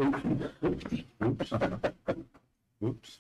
Oops. Oops.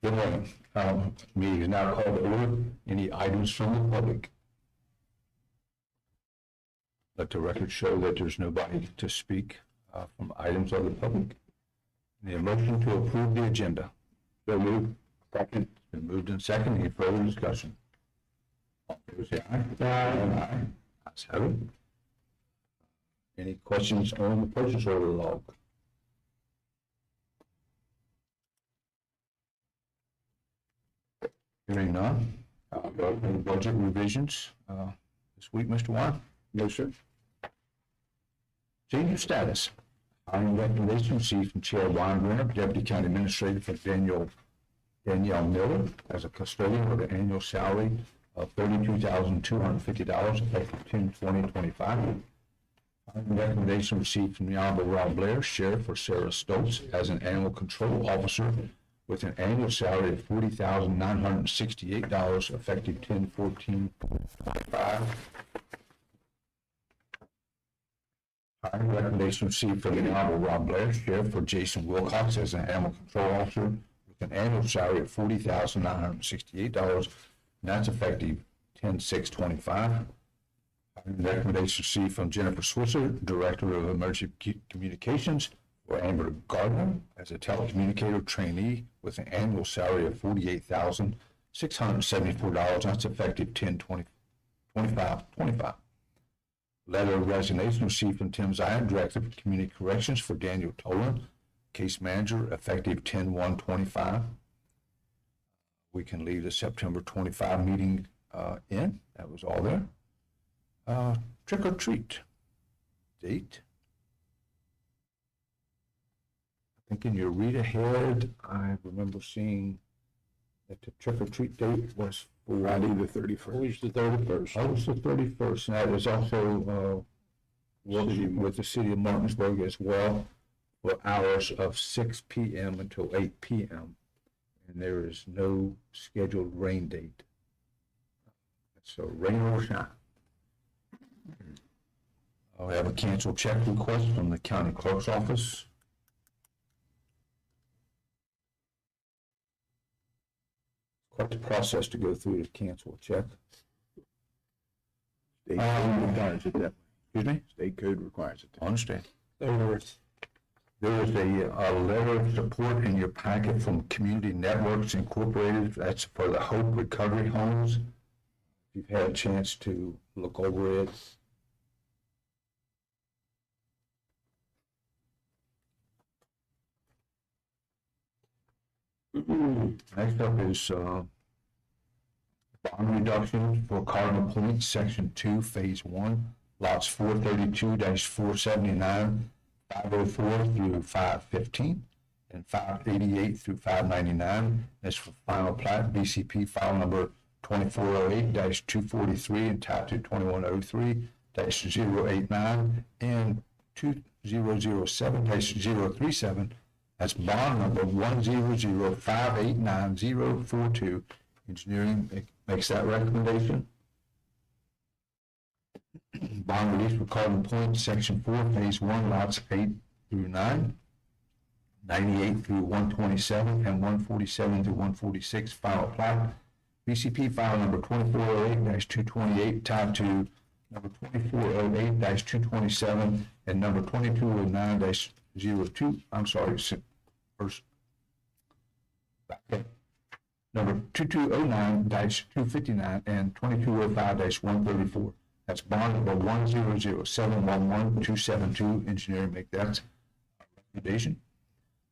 Good morning. Meeting is now called to order. Any items from the public? Let the record show that there's nobody to speak from items of the public. The motion to approve the agenda. So moved. Second. Been moved and second. Any further discussion? All in favor say aye. Aye. Ayes have it. Any questions on the purchase order log? Hearing none. Any budget revisions this week, Mr. Warren? No, sir. Change of status. Hiring recommendation received from Chair Weinbrenner, Deputy County Administrator for Danielle Miller as a custodian with an annual salary of $32,250 effective 10/20/25. Hiring recommendation received from the Honorable Rob Blair, Sheriff for Sarah Stoltz as an animal control officer with an annual salary of $40,968 effective 10/14/25. Hiring recommendation received from the Honorable Rob Blair, Sheriff for Jason Wilcox as an animal control officer with an annual salary of $40,968, and that's effective 10/6/25. Hiring recommendation received from Jennifer Switzer, Director of Emergency Communications for Amber Gardner as a telecommunicator trainee with an annual salary of $48,674, that's effective 10/20/25. Letter of resignation received from Tim Zion, Director of Community Corrections for Daniel Tolan, Case Manager, effective 10/1/25. We can leave the September 25 meeting in. That was all there. Trick or treat date. I think in your read ahead, I remember seeing that the trick or treat date was Friday the 31st. Always the 31st. Always the 31st, and that was also with the city of Martinsburg as well, for hours of 6 p.m. until 8 p.m. And there is no scheduled rain date. So rain or shine. We have a canceled check request from the county clerk's office. quite the process to go through to cancel a check. State code requires it that way. Excuse me? State code requires it. I understand. There is. There is a letter of support in your packet from Community Networks Incorporated. That's for the Hope Recovery Homes. If you've had a chance to look over it. Next up is bond reduction for Cardinal Point, Section 2, Phase 1, lots 432-479, 504 through 515, and 588 through 599. That's for final plat, BCP file number 2408-243 and type 2103-089 and 2007-037. That's bond number 100589042. Engineering makes that recommendation. Bond release for Cardinal Point, Section 4, Phase 1, lots 8 through 9, 98 through 127, and 147 through 146, final plat. BCP file number 2408-228, tied to number 2408-227, and number 2209-02, I'm sorry, first, back up. Number 2209-259 and 2205-134. That's bond number 100711272. Engineering make that recommendation.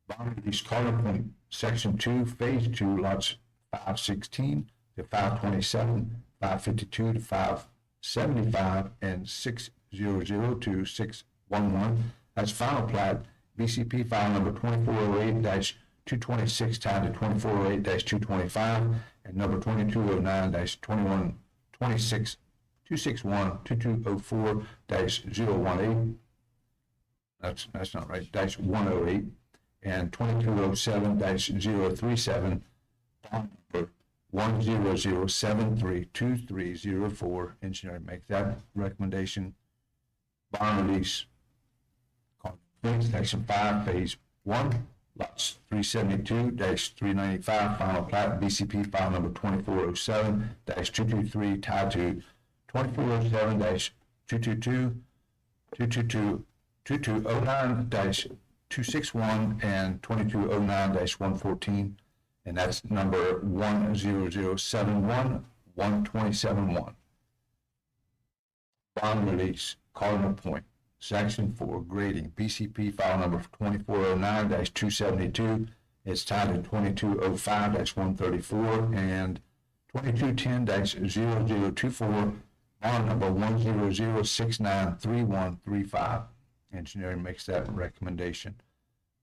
Bond release Cardinal Point, Section 2, Phase 2, lots 516 to 527, 552 to 575, and 600 to 611. That's final plat. BCP file number 2408-226 tied to 2408-225 and number 2209-261-2204-018. That's not right. -108 and 2207-037. Bond number 100732304. Engineering make that recommendation. Bond release. Section 5, Phase 1, lots 372-395, final plat, BCP file number 2407-223, tied to 2407-222, 2209-261, and 2209-114, and that's number 10071-1271. Bond release, Cardinal Point. Section 4, grading, BCP file number 2409-272. It's tied to 2205-134 and 2210-0024, bond number 100693135. Engineering makes that recommendation.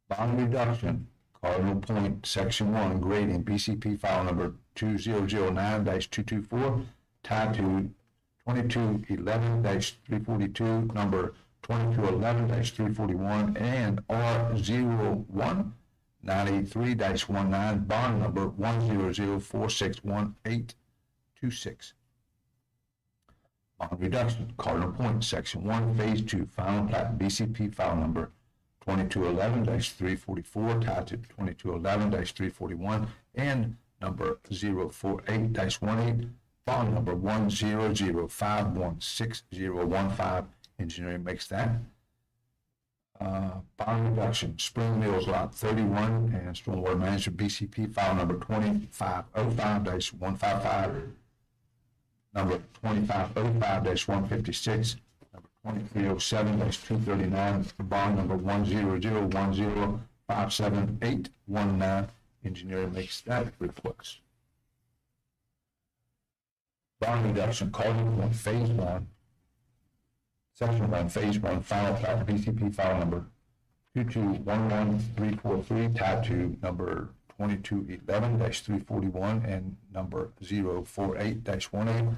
Bond reduction, Cardinal Point, Section 1, grading, BCP file number 2009-224, tied to 2211-342, number 2211-341, and R01-983-19, bond number 100461826. Bond reduction, Cardinal Point, Section 1, Phase 2, final plat, BCP file number 2211-344, tied to 2211-341, and number 048-18, bond number 100516015. Engineering makes that. Bond reduction, Spring Mills Lot 31 and Stormwater Management BCP file number 2505-155, number 2505-156, number 2307-239, bond number 10010578119. Engineering makes that request. Bond reduction, Cardinal Point, Phase 1, Section 1, Phase 1, final plat, BCP file number 2211343, tied to number 2211-341 and number 048-18,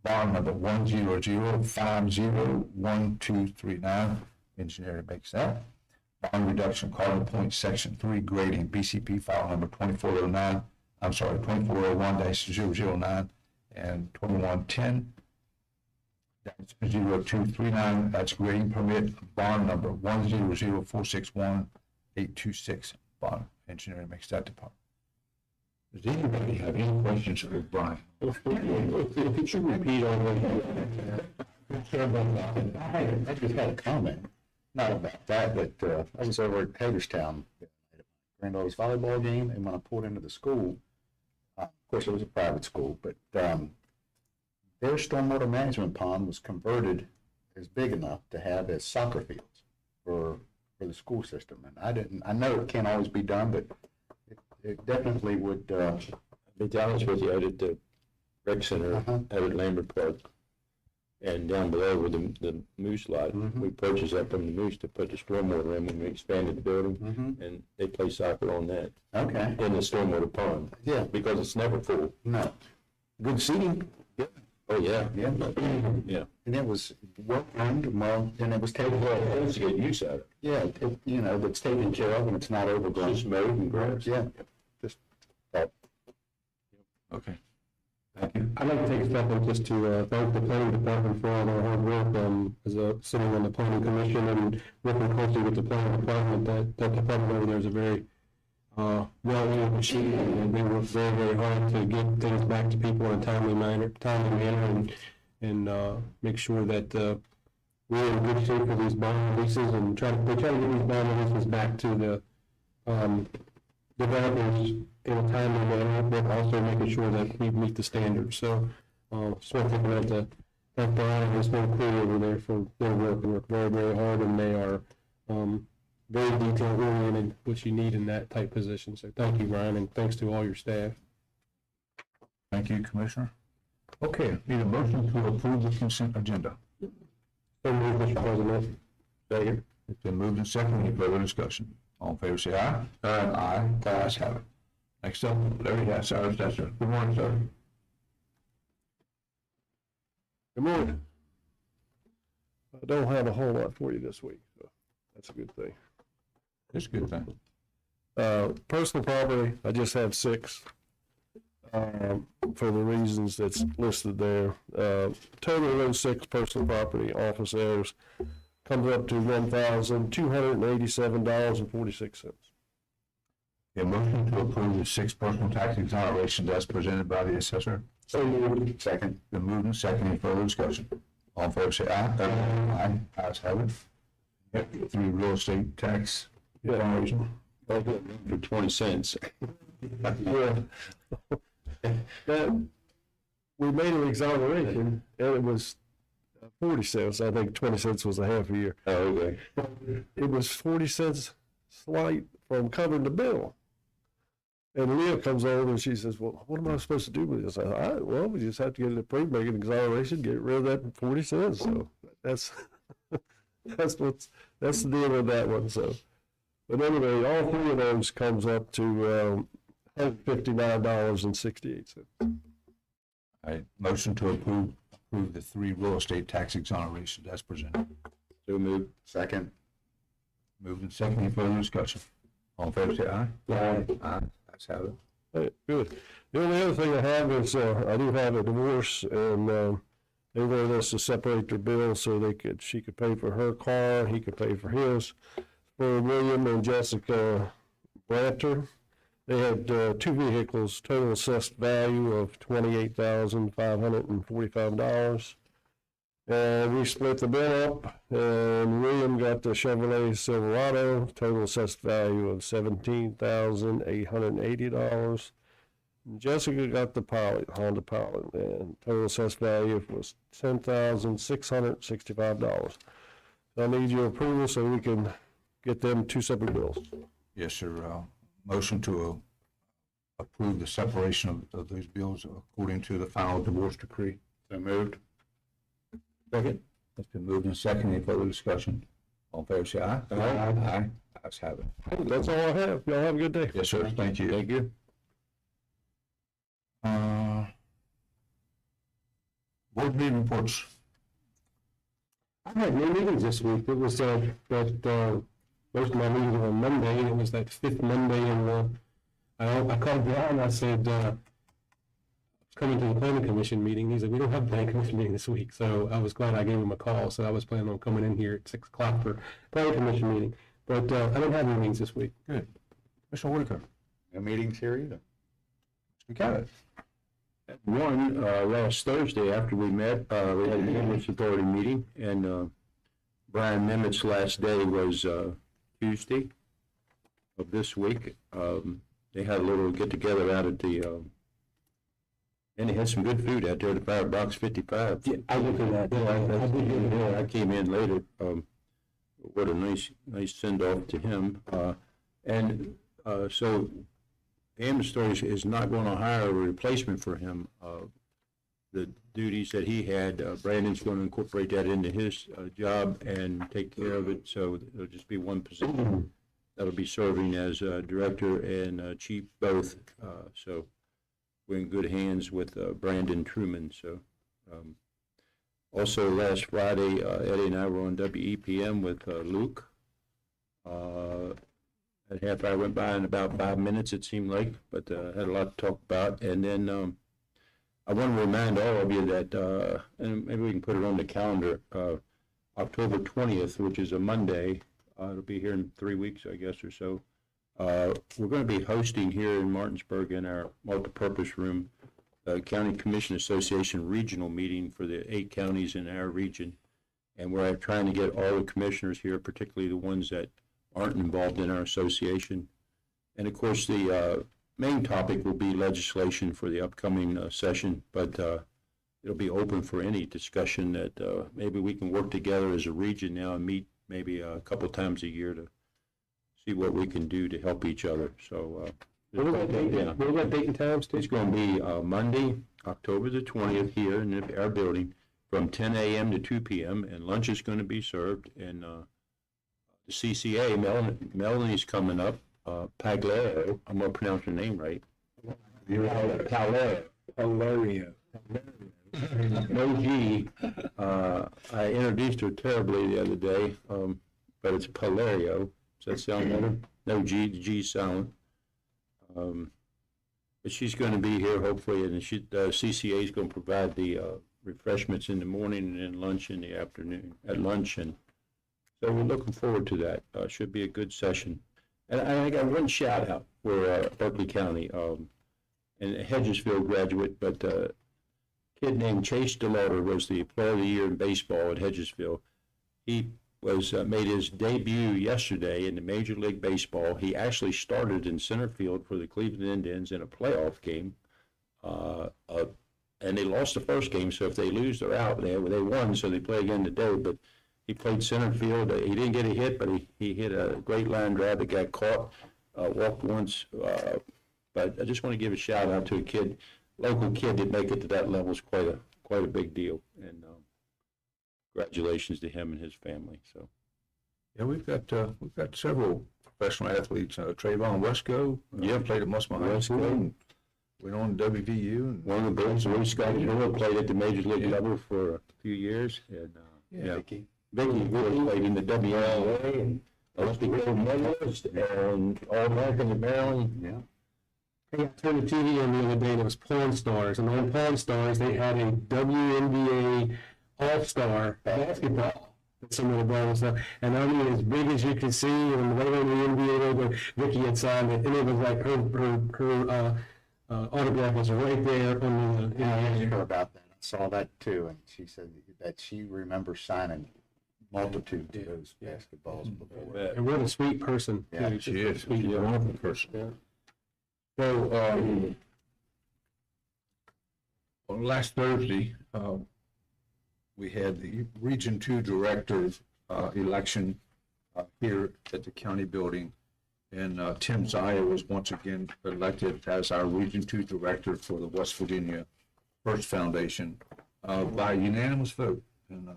bond number 100501239. Engineering makes that. Bond reduction, Cardinal Point, Section 3, grading, BCP file number 2401-009 and 2110-0239. That's grading permit, bond number 100461826. Bond. Engineering makes that department. Does anybody have any questions for Brian? Could you repeat on I just had a comment, not about that, but I was over at Hagerstown, granddaughter's volleyball game, and when I pulled into the school, of course, it was a private school, but their stormwater management pond was converted as big enough to have as soccer fields for the school system. And I know it can't always be done, but it definitely would, To be honest with you, out at the rec center, Uh-huh. out at Lambert Park, and down below with the Moose lot, Mhm. we purchased that from the Moose to put the stormwater in when we expanded the building, and they play soccer on that, okay, in the stormwater pond, yeah, because it's never full. no, Good seating. Oh, yeah. yeah. Yeah. And it was well run, well, and it was taken Well, care of. let's get use out of it. Yeah, you know, that's taken care of and it's not overgrown. Just mowed and grass. Yeah, just that. Okay. Thank you. I'd like to take a second just to thank the planning department for all their hard work, as sitting on the planning commission and working closely with the planning department. That department over there is a very well-oiled machine, and they work very, very hard to get things back to people in a timely manner, and make sure that we're in good shape for these bond releases, and try to get these bond releases back to the developers in a timely manner, but also making sure that we meet the standards. So, just want to take a minute to thank Brian and his whole crew over there for their work. They work very, very hard, and they are very detail oriented, which you need in that type position. So thank you, Brian, and thanks to all your staff. Thank you, Commissioner. Okay, need a motion to approve the consent agenda. So moved, Mr. President. Second. It's been moved and seconded. Any further discussion? All in favor, say aye. Aye. The ayes have it. Next up, Larry Hass, our assessor. Good morning, sir. Good morning. I don't have a whole lot for you this week, so that's a good thing. It's a good thing. Personal property, I just have 6, for the reasons that's listed there. Total of those 6 personal property office errors comes up to $1,287.46. A motion to approve the 6 personal tax exonerations as presented by the assessor. So moved. Second. Been moved and seconded. Any further discussion? All in favor, say aye. Aye. Ayes have it. Yep, 3 real estate tax exoneration. For 20 cents. Yeah. That, we made an exoneration, and it was 40 cents. I think 20 cents was a half a year. Oh, okay. It was 40 cents slight from covering the bill. And Leah comes over and she says, well, what am I supposed to do with this? I said, well, we just have to get it approved, make an exoneration, get rid of that 40 cents. So that's, that's the deal with that one. So, but anyway, all 3 of those comes up to $159.68. All right, motion to approve the 3 real estate tax exonerations as presented. So moved. Second. Moved and seconded. Any further discussion? All in favor, say aye. Aye. Aye. Ayes have it. Hey, good. The only other thing I have is I do have a divorce, and they wanted us to separate their bills so she could pay for her car, he could pay for his. For William and Jessica Branter, they had 2 vehicles, total assessed value of $28,545. And we split the bill up, and William got the Chevrolet Silverado, total assessed value of $17,880. Jessica got the Pilot, Honda Pilot, and total assessed value was $10,665. So I need your approval so we can get them 2 separate bills. Yes, sir. Motion to approve the separation of those bills according to the final divorce decree. So moved. Second. It's been moved and seconded. Any further discussion? All in favor, say aye. Aye. Ayes have it. That's all I have. Y'all have a good day. Yes, sir. Thank you. Thank you. Board meeting reports. I had no meetings this week. It was most of my meetings were on Monday, and it was that 5th Monday, and I called Brian. I said, I was coming to the planning commission meeting. He's like, we don't have a planning commission meeting this week. So I was glad I gave him a call. So I was planning on coming in here at 6 o'clock for planning commission meeting. But I don't have any meetings this week. Good. Mr. Whitaker. No meetings here either. We got it. One, last Thursday after we met, we had an ambulance authority meeting, and Brian Nemit's last day was Tuesday of this week. They had a little get-together out at the, and they had some good food out there at the $5.55. Yeah, I looked at that. I did get there. I came in later. What a nice send-off to him. So the ambulance authority is not going to hire a replacement for him. The duties that he had, Brandon's going to incorporate that into his job and take care of it. So it'll just be one position that'll be serving as director and chief both. So we're in good hands with Brandon Truman. So also last Friday, Eddie and I were on WEPM with Luke. That half hour went by in about 5 minutes, it seemed like, but had a lot to talk about. And then I want to remind all of you that, and maybe we can put it on the calendar, October 20th, which is a Monday, it'll be here in 3 weeks, I guess, or so. We're going to be hosting here in Martinsburg in our multipurpose room, County Commission Association regional meeting for the 8 counties in our region. And we're trying to get all the commissioners here, particularly the ones that aren't involved in our association. And of course, the main topic will be legislation for the upcoming session, but it'll be open for any discussion that maybe we can work together as a region now and meet maybe a couple times a year to see what we can do to help each other. So What was that date and times, it's going to be Monday, October the 20th here in our building from 10 a.m. to 2 p.m. and lunch is going to be served. And the CCA, Melanie's coming up, Paglero, I'm going to pronounce her name right. Paglero. No G. I introduced her terribly the other day, but it's Palerio. Does that sound better? No G, the G's silent. But she's going to be here hopefully, and CCA is going to provide the refreshments in the morning and then lunch in the afternoon, at lunch. And so we're looking forward to that. Should be a good session. And I got one shout out for Berkeley County, and a Hedgesville graduate, but a kid named Chase DeLauder was the Player of the Year in baseball at Hedgesville. He was made his debut yesterday in the Major League Baseball. He actually started in center field for the Cleveland Indians in a playoff game, and they lost the first game. So if they lose, they're out. They won, so they play again today. But he played center field. He didn't get a hit, but he hit a great line drive that got caught. Walked once. But I just want to give a shout out to a kid, local kid that make it to that level is quite a big deal. And congratulations to him and his family. So, Yeah, we've got several professional athletes. Trayvon Wesco, played at Musma High School. And went on to WVU. And one of the boys, Louis Scott Miller, played at the major league level for a few years. And Vicky really played in the WNBA and Olympic gold medalist and All-American at Maryland. Yeah. Hey, I turned the TV on the other day and it was Pawn Stars. And on Pawn Stars, they had a WNBA All-Star basketball. Some of the balls and stuff. And I mean, as big as you can see, and right on the NBA logo, Vicky had signed it. And it was like her autograph was right there on the. I asked her about that. I saw that too, and she said that she remembers signing multitudes of those basketballs before. And what a sweet person. Yeah, too. she is. She's a wonderful person. Yeah. So, on last Thursday, we had the Region 2 Director election here at the county building. And Tim Zaya was once again elected as our Region 2 Director for the West Virginia First Foundation by unanimous vote. And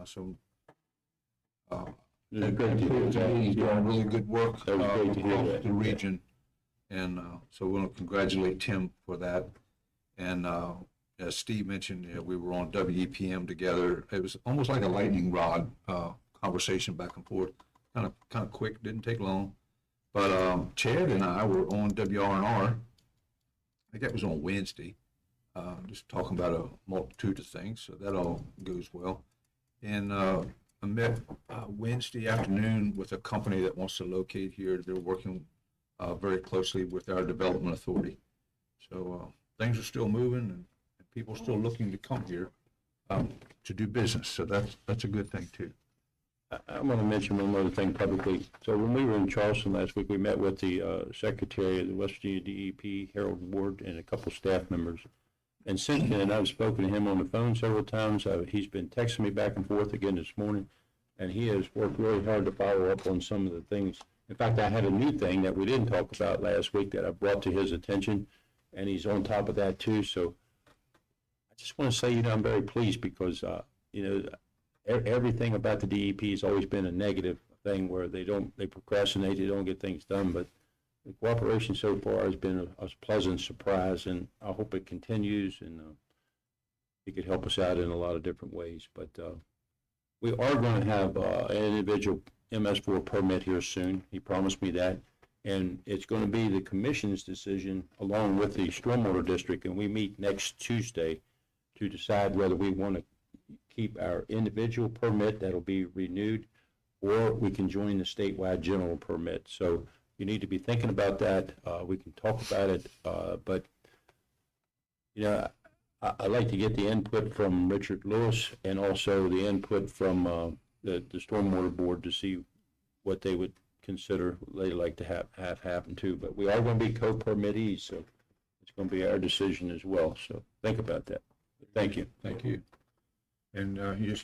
he's doing really good work across the region. And so we want to congratulate Tim for that. And as Steve mentioned, we were on WEPM together. It was almost like a lightning rod conversation back and forth, kind of quick, didn't take long. But Chad and I were on WRNR. I think that was on Wednesday, just talking about a multitude of things. So that all goes well. And I met Wednesday afternoon with a company that wants to locate here. They're working very closely with our development authority. So things are still moving and people are still looking to come here to do business. So that's a good thing too. I want to mention one other thing publicly. So when we were in Charleston last week, we met with the Secretary of the West Virginia DEP, Harold Ward, and a couple staff members. And since then, I've spoken to him on the phone several times. He's been texting me back and forth again this morning, and he has worked really hard to follow up on some of the things. In fact, I had a new thing that we didn't talk about last week that I brought to his attention, and he's on top of that too. So I just want to say, I'm very pleased because, everything about the DEP has always been a negative thing where they procrastinate, they don't get things done. But the cooperation so far has been a pleasant surprise, and I hope it continues, and it could help us out in a lot of different ways. But we are going to have an individual MS4 permit here soon. He promised me that. And it's going to be the commission's decision along with the stormwater district. And we meet next Tuesday to decide whether we want to keep our individual permit that'll be renewed, or we can join the statewide general permit. So you need to be thinking about that. We can talk about it, but I'd like to get the input from Richard Lewis and also the input from the Stormwater Board to see what they would consider they'd like to have happen too. But we are going to be co-permittees, so it's going to be our decision as well. So think about that. Thank you. Thank you. And you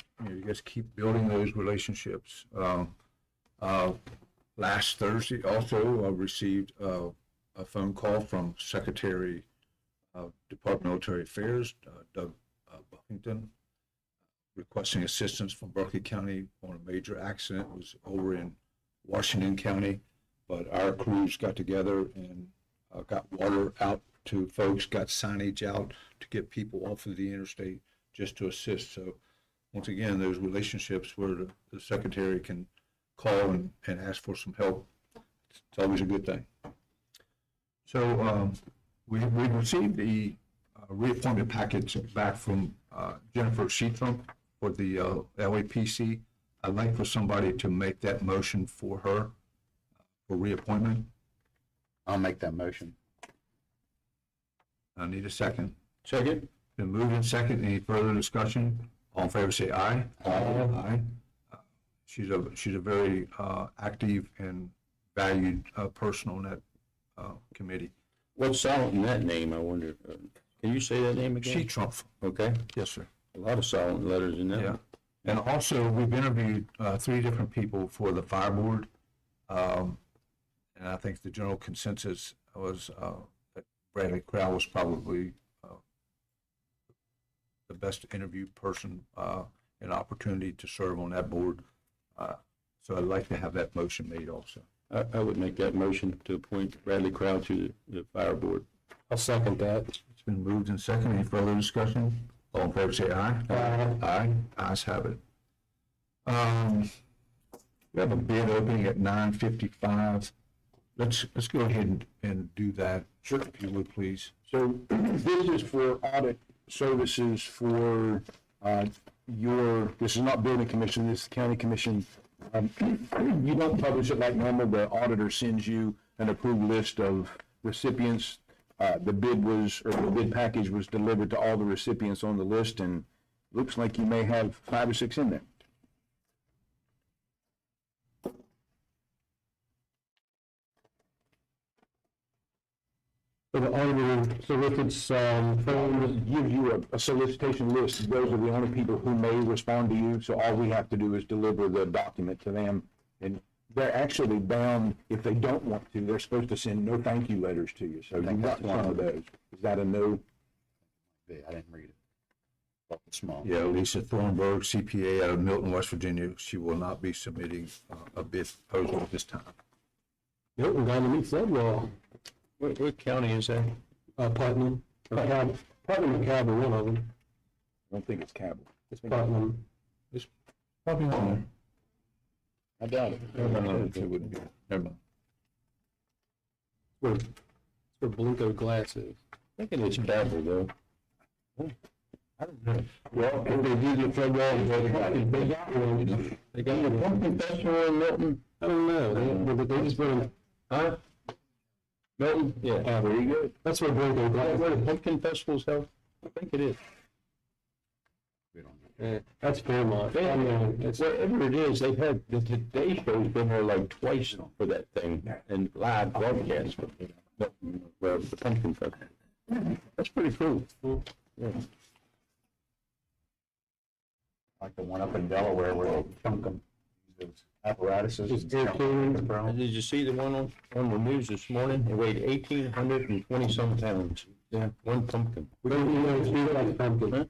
just keep building those relationships. Last Thursday also, I received a phone call from Secretary of Department of Military Affairs, Doug Buffington, requesting assistance from Berkeley County on a major accident. It was over in Washington County, but our crews got together and got water out to folks, got signage out to get people off of the interstate just to assist. So once again, those relationships where the secretary can call and ask for some help, it's always a good thing. So we received the reappointment package back from Jennifer Sheetram for the LAPC. I'd like for somebody to make that motion for her for reappointment. I'll make that motion. I need a second. Second? Been moved and second. Any further discussion? All in favor, say aye. Aye. She's a very active and valued person on that committee. What's silent in that name, I wonder? Can you say that name again? Sheetram. Okay. Yes, sir. A lot of silent letters in that. Yeah. And also, we've interviewed 3 different people for the fire board. And I think the general consensus was that Bradley Crowell was probably the best interview person, an opportunity to serve on that board. So I'd like to have that motion made also. I would make that motion to appoint Bradley Crowell to the fire board. I'll second that. It's been moved and seconded. Any further discussion? All in favor, say aye. Aye. Aye. Ayes have it. We have a bid opening at 9:55. Let's go ahead and do that. Sure. If you would, please. So this is for audit services for this is not building commission, this is county commission. You don't publish it like normal. The auditor sends you an approved list of recipients. The bid package was delivered to all the recipients on the list, and looks like you may have 5 or 6 in there. So the auditor solicits, Phone gives you a solicitation list. Those are the only people who may respond to you. So all we have to do is deliver the document to them. And they're actually bound, if they don't want to, they're supposed to send no thank you letters to you. So you got one of those. Is that a no? Yeah, I didn't read it. Well, it's small. Yeah, Lisa Thornburg, CPA out of Milton, West Virginia. She will not be submitting a bid proposal at this time. Milton down to meet Sedwell, What county is that? Putnam, Putnam and Cabot, one of them. I don't think it's Cabell. It's Putnam. Probably not there. I doubt it. It wouldn't be. Never mind. Where Blinko Glass is. Thinking it's Cabell though. I don't know. Well, if they do the Sedwell, they got one. They got a pumpkin festival in Milton? I don't know. They just put them, Huh? Milton? Yeah. Very good. That's where Berkeley Is that got where the pumpkin festival's held? I think it is. We don't know. That's Fairmont. I mean, it's, Wherever it is, they've had, the Today Show's been there like twice for that thing, and live broadcast, where the pumpkin festival. That's pretty cool. Yeah. Like the one up in Delaware where they chunk them, those apparatuses. It's air-cleaned. And did you see the one on the news this morning? It weighed 1,820-some pounds. Yeah. One pumpkin. Whatever you know, Steve likes pumpkin.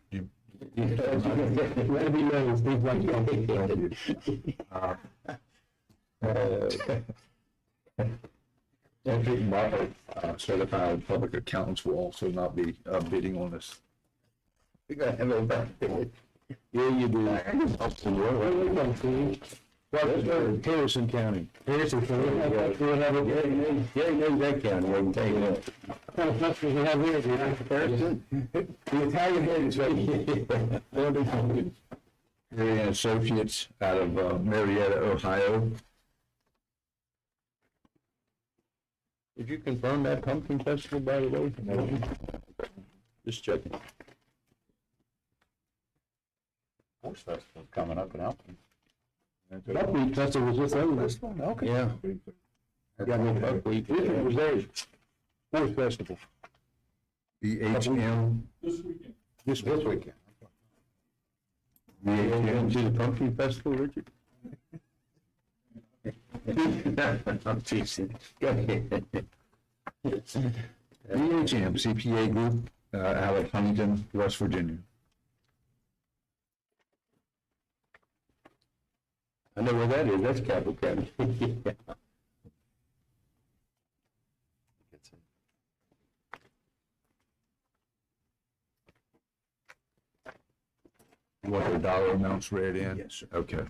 Whatever you know, Steve likes pumpkin. Certified public accountants will also not be bidding on this. We gotta have it back there. Yeah, you do. Well, let's go to Harrison County. Harrison, so we have it. Yeah, you know that county, I can tell you that. What kind of festivals we have here, do you like Harrison? The Italian Heritage Festival. Perry and Associates out of Marietta, Ohio. Did you confirm that pumpkin festival, by the way? No. Just checking. Horse Festival coming up in Alton. Buckwheat festival was just over this. Okay. Yeah. Yeah, no, Buckwheat. Richard was there. Horse Festival. BHM. This weekend. You didn't see the pumpkin festival, Richard? I'm teasing. Go ahead. BHM CPA Group out of Huntington, West Virginia. I know where that is, that's Capital County. You want the dollar amounts read in? Yes, sir. Okay.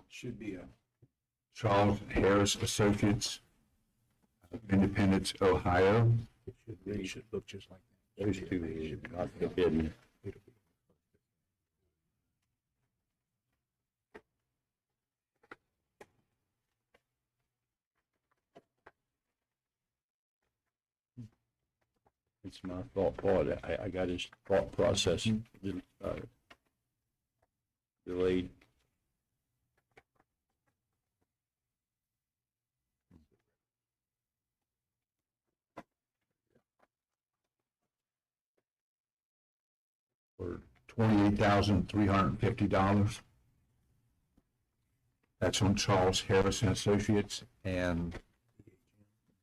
Should be a. Charles Harris Associates, Independence, Ohio. It should look just like that. Those two, not forbidden. It's my fault. I got his thought process delayed. For $28,350. That's on Charles Harris and Associates, and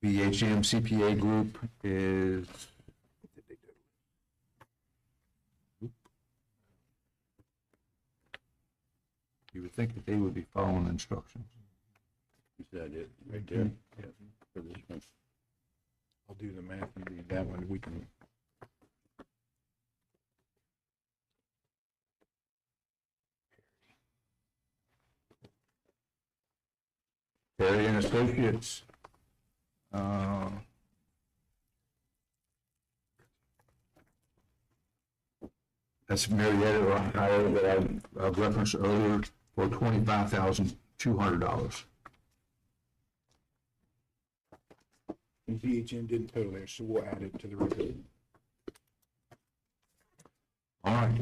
BHM CPA Group is. You would think that they would be following instructions. Is that it, right there? Yeah, for this one. I'll do the math and do that one. We can. Perry and Associates. That's Marietta, Ohio, that I referenced earlier, for $25,200. And DHM didn't total there, so we'll add it to the record. All right.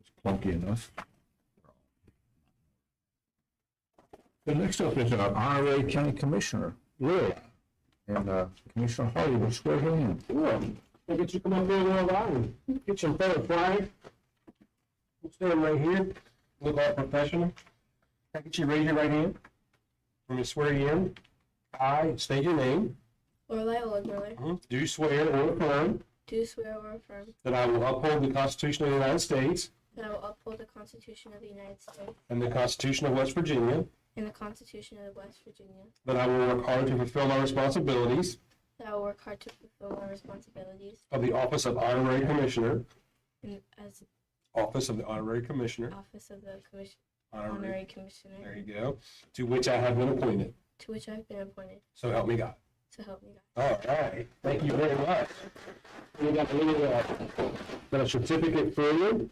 It's clunky enough. The next up is our Honorary County Commissioner, Will. And Commissioner Hardy will swear her in. Sure. We'll get you come up there a little while and get you in front of the flag. We'll stand right here, look all professional. I get you raise your right hand. I'm going to swear you in. I state your name. Lorelai Oldmiller, Do swear or affirm do swear or affirm that I will uphold the Constitution of the United States that I will uphold the Constitution of the United States and the Constitution of West Virginia, and the Constitution of West Virginia, that I will work hard to fulfill my responsibilities that I will work hard to fulfill my responsibilities of the Office of Honorary Commissioner, as Office of the Honorary Commissioner, Office of the Honorary, Honorary there Commissioner, you go, to which I have been appointed. to which I have been appointed. So help me God. So help me God. All right, thank you very much. We got a little, got a certificate for you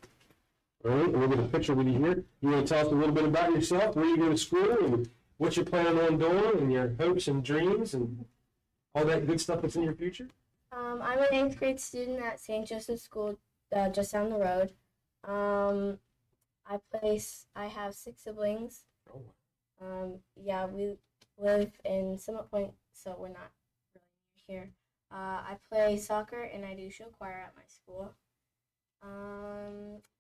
All right, we'll get a picture with you here. You want to tell us a little bit about yourself, where you go to school, and what you're planning on doing, and your hopes and dreams, and all that good stuff that's in your future? I'm an 8th grade student at St. Joseph's School, just down the road. I have 6 siblings. Oh, Yeah, we live in Summit Point, so we're not really here. I play soccer and I do show choir at my school.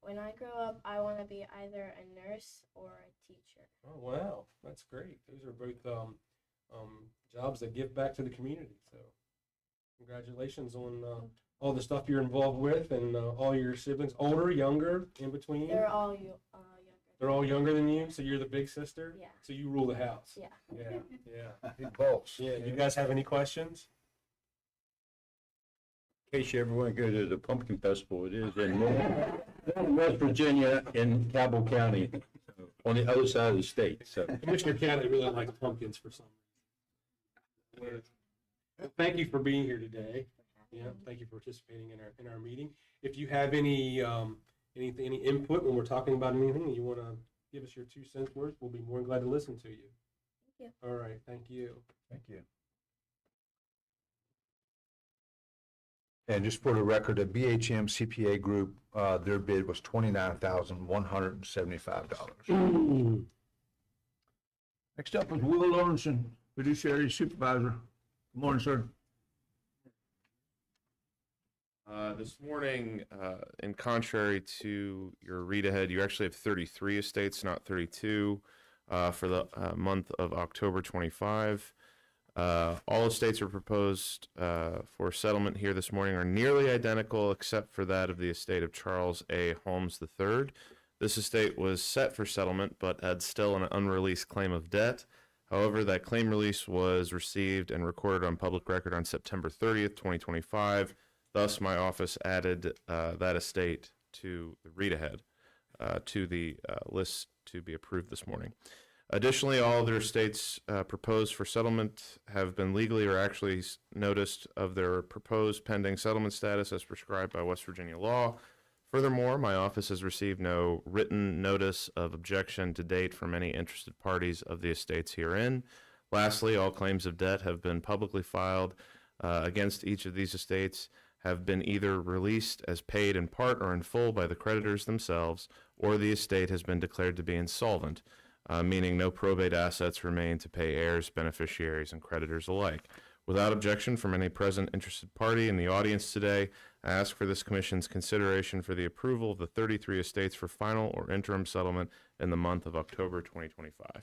When I grow up, I want to be either a nurse or a teacher. oh wow, that's great. Those are both jobs that give back to the community. So, congratulations on all the stuff you're involved with, and all your siblings, older, younger, in between. They're all younger. They're all younger than you, so you're the big sister. Yeah. So you rule the house. Yeah. Yeah. Yeah. Big boss. Yeah. You guys have any questions? In case you ever want to go to the Pumpkin Festival, it is in West Virginia in Cabell County, on the other side of the state, so. Commissioner County really likes pumpkins for some reason. Well, thank you for being here today. Yeah, thank you for participating in our meeting. If you have any input when we're talking about anything and you want to give us your 2 cents worth, we'll be more than glad to listen to you. Thank you. All right, thank you. Thank you. And just for the record, the BHM CPA Group, their bid was $29,175. Next up is Will Lawrenson, fiduciary supervisor. Good morning, sir. This morning, in contrary to your read ahead, you actually have 33 estates, not 32, for the month of October 25. All estates are proposed for settlement here this morning are nearly identical, except for that of the estate of Charles A. Holmes III. This estate was set for settlement, but had still an unreleased claim of debt. However, that claim release was received and recorded on public record on September 30th, 2025. Thus, my office added that estate to the read-ahead to the list to be approved this morning. Additionally, all other estates proposed for settlement have been legally or actually noticed of their proposed pending settlement status as prescribed by West Virginia law. Furthermore, my office has received no written notice of objection to date from any interested parties of the estates herein. Lastly, all claims of debt have been publicly filed against each of these estates, have been either released as paid in part or in full by the creditors themselves, or the estate has been declared to be insolvent, meaning no probate assets remain to pay heirs, beneficiaries, and creditors alike. Without objection from any present interested party in the audience today, I ask for this commission's consideration for the approval of the 33 estates for final or interim settlement in the month of October 2025. All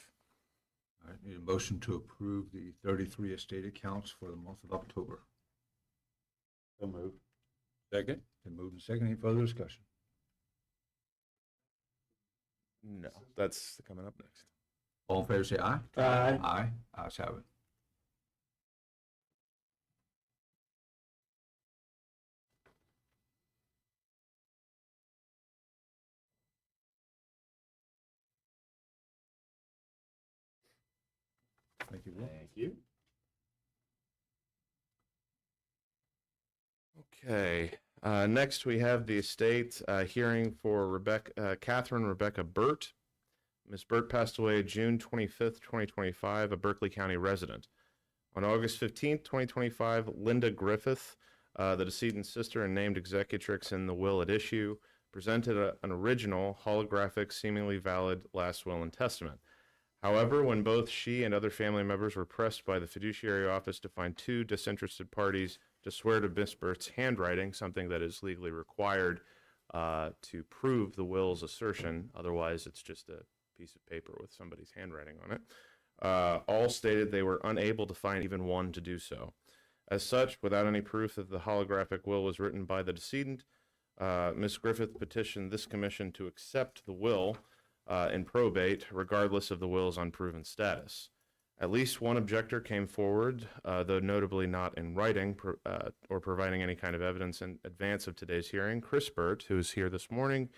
right, need a motion to approve the 33 estate accounts for the month of October. So moved. Second? Been moved and seconded. Any further discussion? No, that's coming up next. All in favor, say aye. Aye. Aye. Ayes have it. Thank you, Will. Thank you. Okay. Next, we have the estate hearing for Catherine Rebecca Burt. Ms. Burt passed away June 25th, 2025, a Berkeley County resident. On August 15th, 2025, Linda Griffith, the decedent's sister and named executrix in the will at issue, presented an original, holographic, seemingly valid last will and testament. However, when both she and other family members were pressed by the fiduciary office to find 2 disinterested parties to swear to Miss Burt's handwriting, something that is legally required to prove the will's assertion, otherwise it's just a piece of paper with somebody's handwriting on it, all stated they were unable to find even one to do so. As such, without any proof that the holographic will was written by the decedent, Ms. Griffith petitioned this commission to accept the will in probate, regardless of the will's unproven status. At least one objector came forward, though notably not in writing or providing any kind of evidence in advance of today's hearing. Chris Burt, who is here this morning,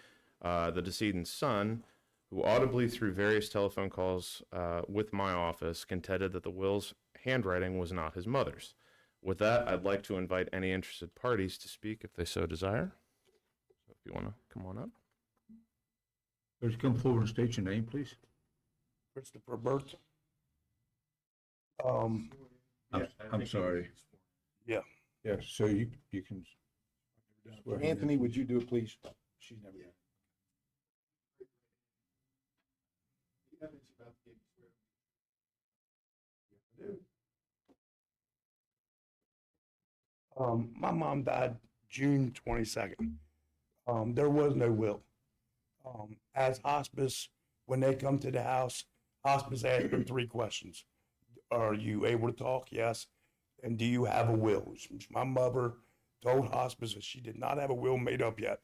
the decedent's son, who audibly through various telephone calls with my office contended that the will's handwriting was not his mother's. With that, I'd like to invite any interested parties to speak if they so desire. So if you want to come on up. Please come forward and state your name, please. Christopher Burt. I'm sorry. Yeah. Yeah, so you can. swear him in. Anthony, would you do it, please? She's never done My mom died June 22nd. There was no will. As hospice, when they come to the house, hospice asks them 3 questions. Are you able to talk? Yes. And do you have a will? My mother told hospice that she did not have a will made up yet.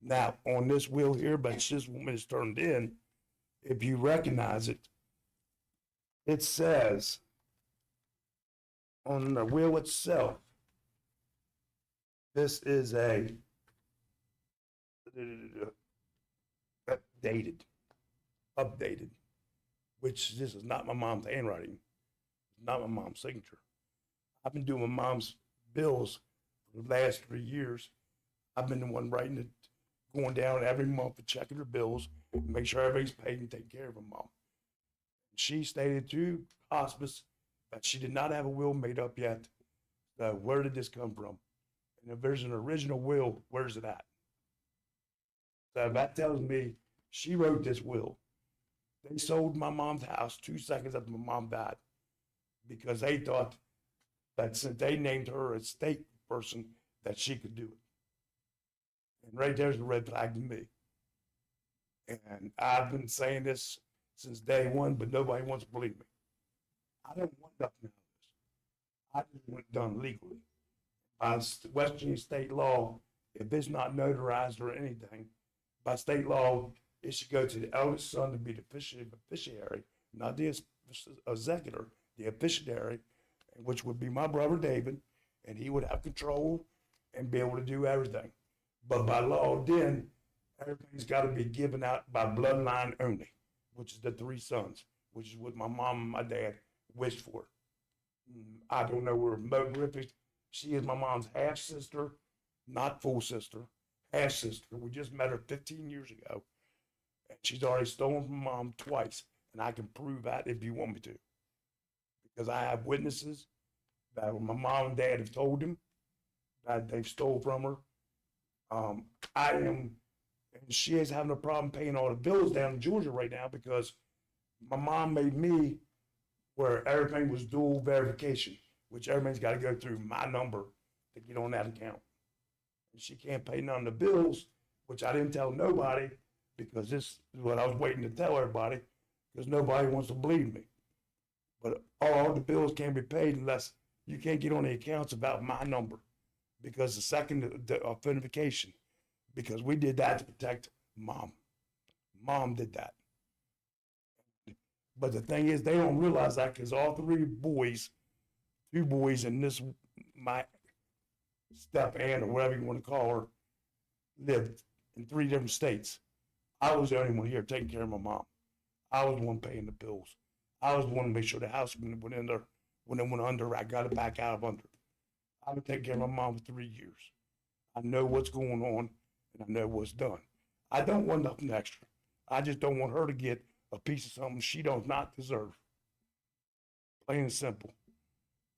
Now, on this will here, but this woman is turned in, if you recognize it, it says on the will itself, this is updated, which this is not my mom's handwriting, not my mom's signature. I've been doing my mom's bills for the last 3 years. I've been the one writing it, going down every month and checking her bills, make sure everything's paid and taken care of her mom. She stated to hospice that she did not have a will made up yet. Where did this come from? And if there's an original will, where's it at? So that tells me she wrote this will. They sold my mom's house 2 seconds after my mom died because they thought that since they named her a state person, that she could do it. And right there's the red flag to me. And I've been saying this since day one, but nobody wants to believe me. I don't want nothing out of this. I just want it done legally. By West Virginia state law, if it's not notarized or anything, by state law, it should go to the eldest son to be the officiary, not the executor, the officiary, which would be my brother David, and he would have control and be able to do everything. But by law, then everything's got to be given out by bloodline only, which is the 3 sons, which is what my mom and my dad wished for. I don't know where motorific. She is my mom's half sister, not full sister, half sister. We just met her 15 years ago, and she's already stolen from mom twice, and I can prove that if you want me to, because I have witnesses that my mom and dad have told him that they've stole from her. And she is having a problem paying all the bills down in Georgia right now because my mom made me where everything was dual verification, which everything's got to go through my number to get on that account. And she can't pay none of the bills, which I didn't tell nobody because this is what I was waiting to tell everybody because nobody wants to believe me. But all the bills can't be paid unless you can't get on the accounts about my number because the authentication, because we did that to protect mom. Mom did that. But the thing is, they don't realize that because all 3 boys, 2 boys, and this, my step aunt or whatever you want to call her, lived in 3 different states. I was the only one here taking care of my mom. I was the one paying the bills. I was the one to make sure the house went in there. When it went under, I got it back out of under. I've been taking care of my mom for 3 years. I know what's going on, and I know what's done. I don't want nothing extra. I just don't want her to get a piece of something she does not deserve. Plain and simple.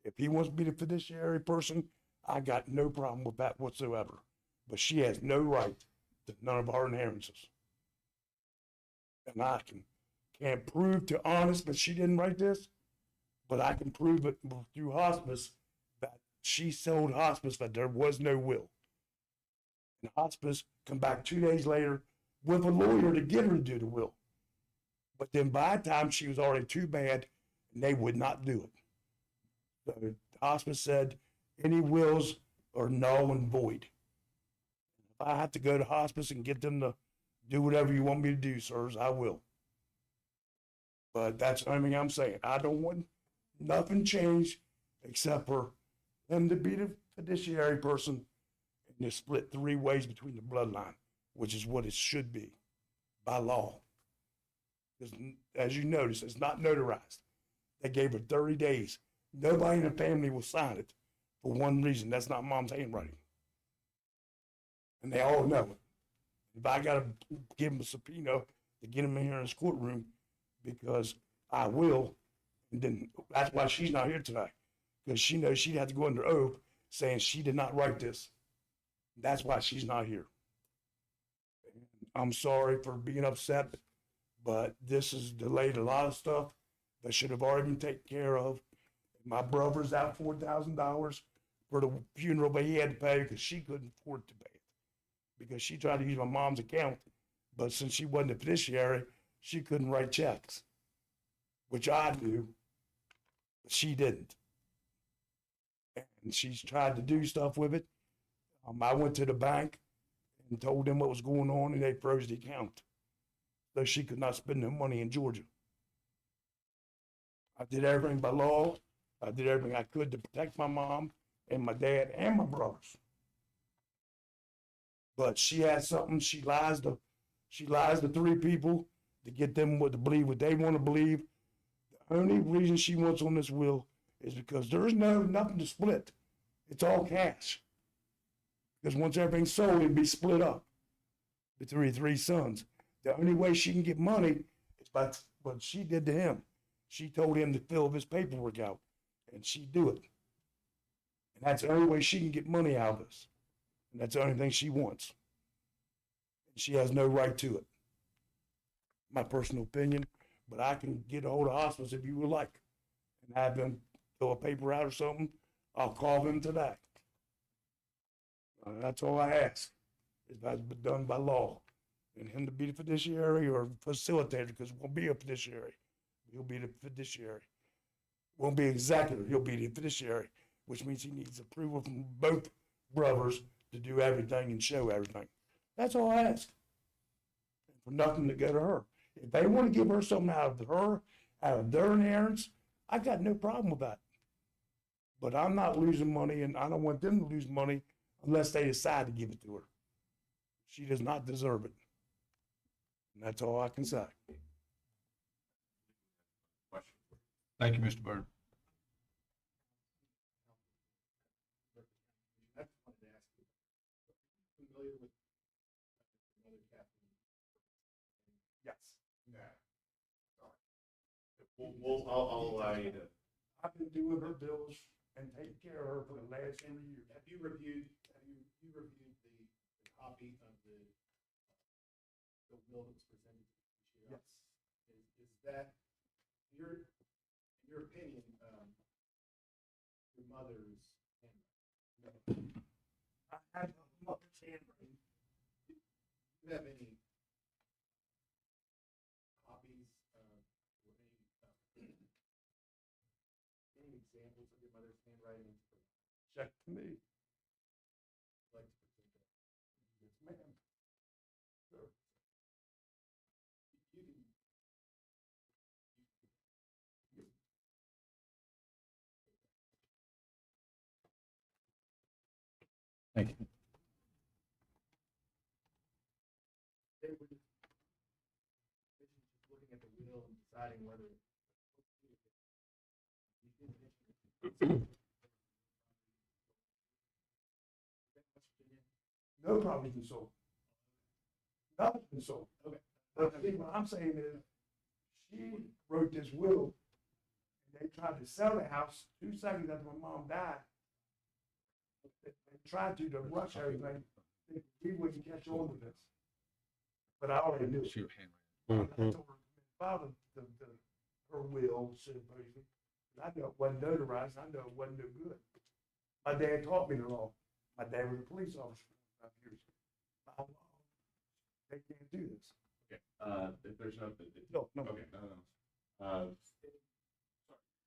If he wants to be the fiduciary person, I got no problem with that whatsoever. But she has no right to none of our inheritances. And I can't prove to honest that she didn't write this, but I can prove it through hospice that she told hospice that there was no will. And hospice come back 2 days later with a lawyer to get her to do the will. But then by the time she was already too bad, and they would not do it. So the hospice said any wills are null and void. If I have to go to hospice and get them to do whatever you want me to do, sirs, I will. But that's the only thing I'm saying. I don't want nothing changed except for him to be the fiduciary person and to split 3 ways between the bloodline, which is what it should be by law. Because as you notice, it's not notarized. They gave her 30 days. Nobody in the family will sign it for one reason. That's not mom's handwriting. And they all know it. If I gotta give him a subpoena to get him in here in his courtroom, because I will, and then that's why she's not here tonight. Because she knows she'd have to go under oath saying she did not write this. That's why she's not here. I'm sorry for being upset, but this has delayed a lot of stuff that should have already been taken care of. My brother's out $4,000 for the funeral, but he had to pay because she couldn't afford to pay it. Because she tried to use my mom's account, but since she wasn't a fiduciary, she couldn't write checks, which I do, but she didn't. And she's tried to do stuff with it. I went to the bank and told them what was going on, and they froze the account. So she could not spend no money in Georgia. I did everything by law. I did everything I could to protect my mom and my dad and my brothers. But she has something, she lies to 3 people to get them to believe what they want to believe. The only reason she wants on this will is because there's nothing to split. It's all cash. Because once everything's sold, it'd be split up between 3 sons. The only way she can get money is by what she did to him. She told him to fill his paperwork out, and she'd do it. And that's the only way she can get money out of this. And that's the only thing she wants. And she has no right to it. My personal opinion, but I can get a hold of hospice if you would like and have them fill a paper out or something. I'll call them today. That's all I ask. It has been done by law. And him to be the fiduciary or facilitator, because it won't be a fiduciary. He'll be the fiduciary. Won't be executive, he'll be the fiduciary, which means he needs approval from both brothers to do everything and show everything. That's all I ask. For nothing to go to her. If they want to give her something out of their inheritance, I got no problem with that. But I'm not losing money, and I don't want them to lose money unless they decide to give it to her. She does not deserve it. And that's all I can say. Thank you, Mr. Byrd. Yes. I'll allow you to. I've been doing her bills and taking care of her for the last 3 years. Have you reviewed the copy of the will that was presented to you? Yes. Is that, in your opinion, your mother's handwriting? I have a mother's handwriting. Do you have any copies or any examples of your mother's handwriting? Check to me. Like to present that? Yes, ma'am. Sure. You can. Thank you. They were just looking at the will and deciding whether. No property's been sold. Nothing's been sold. Okay. But I think what I'm saying is, she wrote this will, and they tried to sell the house 2 seconds after my mom died. They tried to rush everything. We wouldn't catch on with this. But I already knew. She I told her, filed her will, supposedly. I know it wasn't notarized. I know it wasn't no good. My dad taught me the law. My dad was a police officer for 5 years. By law, they can't do this. Okay, if there's no. No. Okay, no.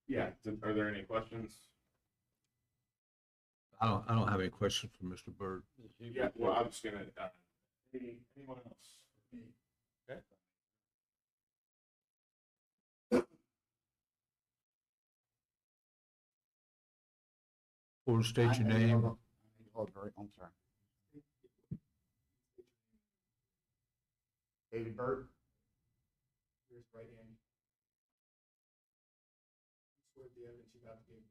Yeah, are there any questions? I don't have any questions for Mr. Byrd. Yeah, well, I'm just gonna, anyone else? Okay. Or state your name. I'm sorry. David Burt. Here's right hand. You swear the evidence you're about to give me.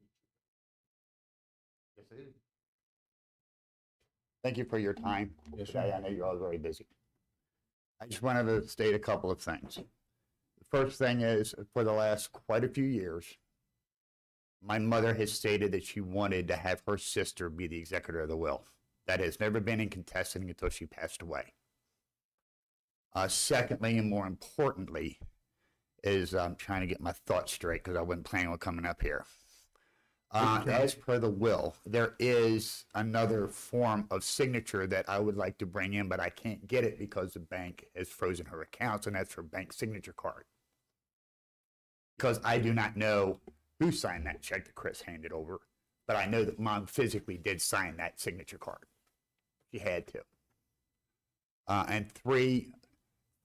Yes, it is. Thank you for your time Yes, sir. today. I know you're all very busy. I just wanted to state a couple of things. The first thing is, for the last quite a few years, my mother has stated that she wanted to have her sister be the executor of the will. That has never been in contesting until she passed away. Secondly, and more importantly, is I'm trying to get my thoughts straight because I wasn't planning on coming up here. As per the will, there is another form of signature that I would like to bring in, but I can't get it because the bank has frozen her accounts, and that's her bank signature card. Because I do not know who signed that check that Chris handed over, but I know that Mom physically did sign that signature card. She had to. And three,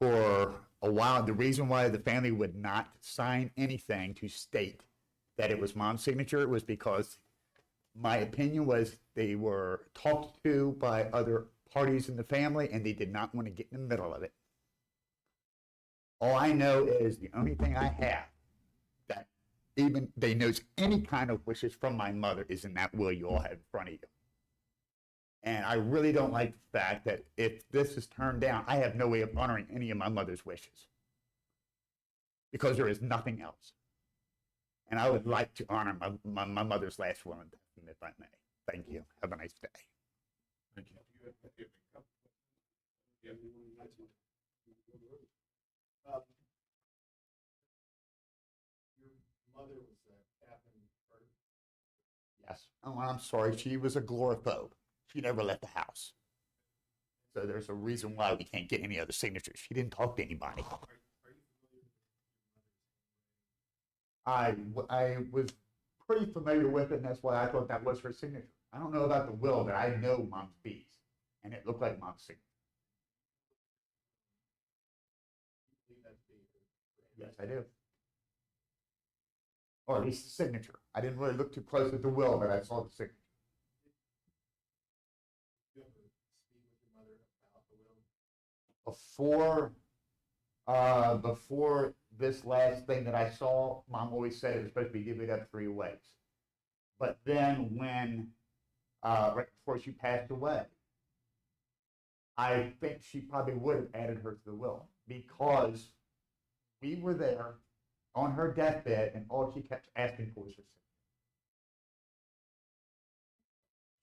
for a while, the reason why the family would not sign anything to state that it was Mom's signature was because my opinion was they were talked to by other parties in the family and they did not want to get in the middle of it. All I know is the only thing I have that even they knows any kind of wishes from my mother is in that will you all have in front of you. And I really don't like the fact that if this is turned down, I have no way of honoring any of my mother's wishes because there is nothing else. And I would like to honor my mother's last will and testament, if I may. Thank you. Have a nice day. Thank you. Your mother was Catherine Burke? Yes. Oh, I'm sorry. She was agoraphobe. She never left the house. So there's a reason why we can't get any other signatures. She didn't talk to anybody. I was pretty familiar with it, and that's why I thought that was her signature. I don't know about the will, but I know Mom's beads, and it looked like Mom's signature. Yes, I do. Or at least the signature. I didn't really look too close at the will, but I saw the signature. Did you ever speak with your mother about the will? Before this last thing that I saw, Mom always said it was supposed to be divvied up 3 ways. But then when, right before she passed away, I think she probably would have added her to the will because we were there on her deathbed and all she kept asking for was her sister.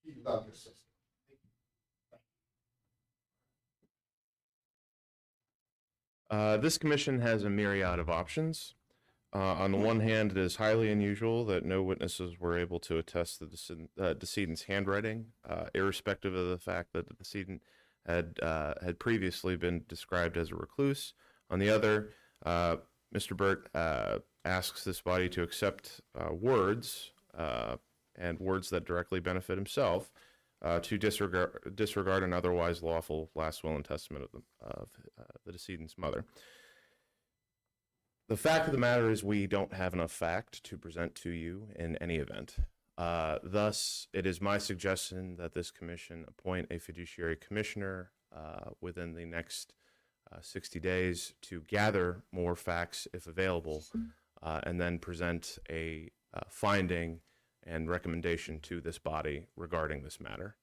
She loved her sister. This commission has a myriad of options. On the one hand, it is highly unusual that no witnesses were able to attest the decedent's handwriting, irrespective of the fact that the decedent had previously been described as a recluse. On the other, Mr. Burt asks this body to accept words and words that directly benefit himself to disregard an otherwise lawful last will and testament of the decedent's mother. The fact of the matter is we don't have enough fact to present to you in any event. Thus, it is my suggestion that this commission appoint a fiduciary commissioner within the next 60 days to gather more facts if available, and then present a finding and recommendation to this body regarding this matter.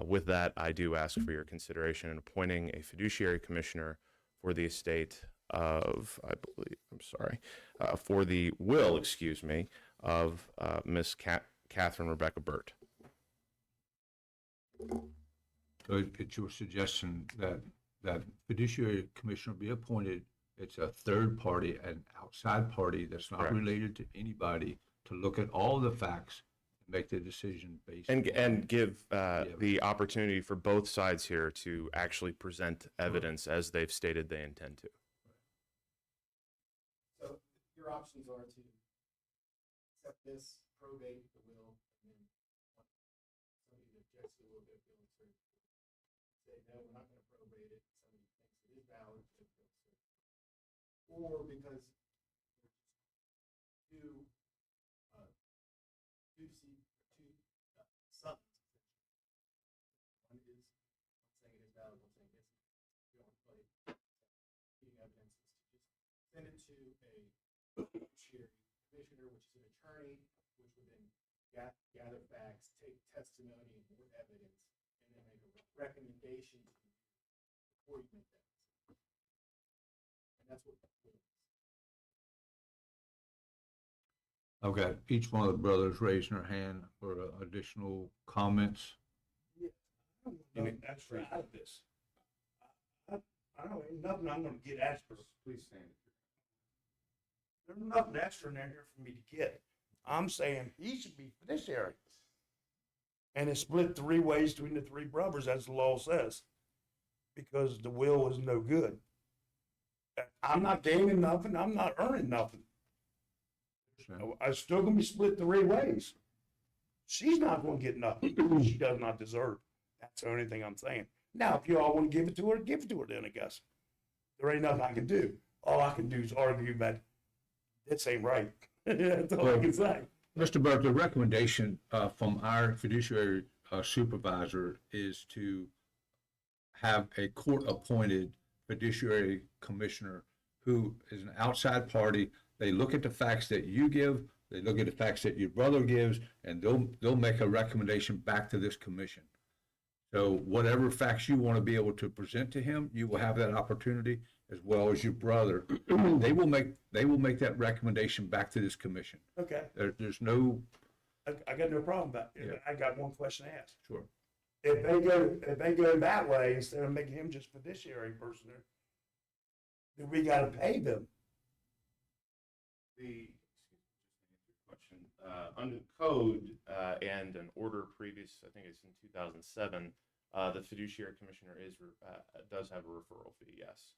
With that, I do ask for your consideration in appointing a fiduciary commissioner for the estate of, for the will, of Miss Catherine Rebecca Burt. So it's your suggestion that fiduciary commissioner be appointed. It's a third party, an outside party that's not Correct. related to anybody, to look at all the facts and make the decision based And give the opportunity for both sides here to actually present evidence as they've stated they intend to. So your options are to accept this, probate the will, and then somebody that objects to the will, get feeling certain. Say, no, we're not going to probate it. Somebody thinks it is valid, get feeling certain. Or because two sons. One is saying it is valid, one saying it's we don't play eating evidence is to just send it to a fiduciary commissioner, which is an attorney, which would then gather facts, take testimony and more evidence, and then make a recommendation to you before you make that decision. That's what. I've got each one of the brothers raising their hand for additional comments. I don't want nothing extra out of this. I don't, ain't nothing I'm gonna get extra. Please stand. There's nothing extra in there for me to get. I'm saying he should be fiduciary. And it's split 3 ways between the 3 brothers, as the law says, because the will is no good. I'm not gaining nothing, I'm not earning nothing. I'm still gonna be split 3 ways. She's not gonna get nothing she does not deserve. That's the only thing I'm saying. Now, if you all want to give it to her then, I guess. There ain't nothing I can do. All I can do is argue that this ain't right. That's all I can say. Mr. Burke, the recommendation from our fiduciary supervisor is to have a court-appointed fiduciary commissioner who is an outside party. They look at the facts that you give, they look at the facts that your brother gives, and they'll make a recommendation back to this commission. So whatever facts you want to be able to present to him, you will have that opportunity, as well as your brother. They will make that recommendation back to this commission. Okay, There's no, I got no problem about it. Yeah. I got one question to ask. sure. If they go that way, instead of making him just fiduciary person, then we gotta pay them. Question. Under code and an order previous, I think it's in 2007, the fiduciary commissioner does have a referral fee, yes.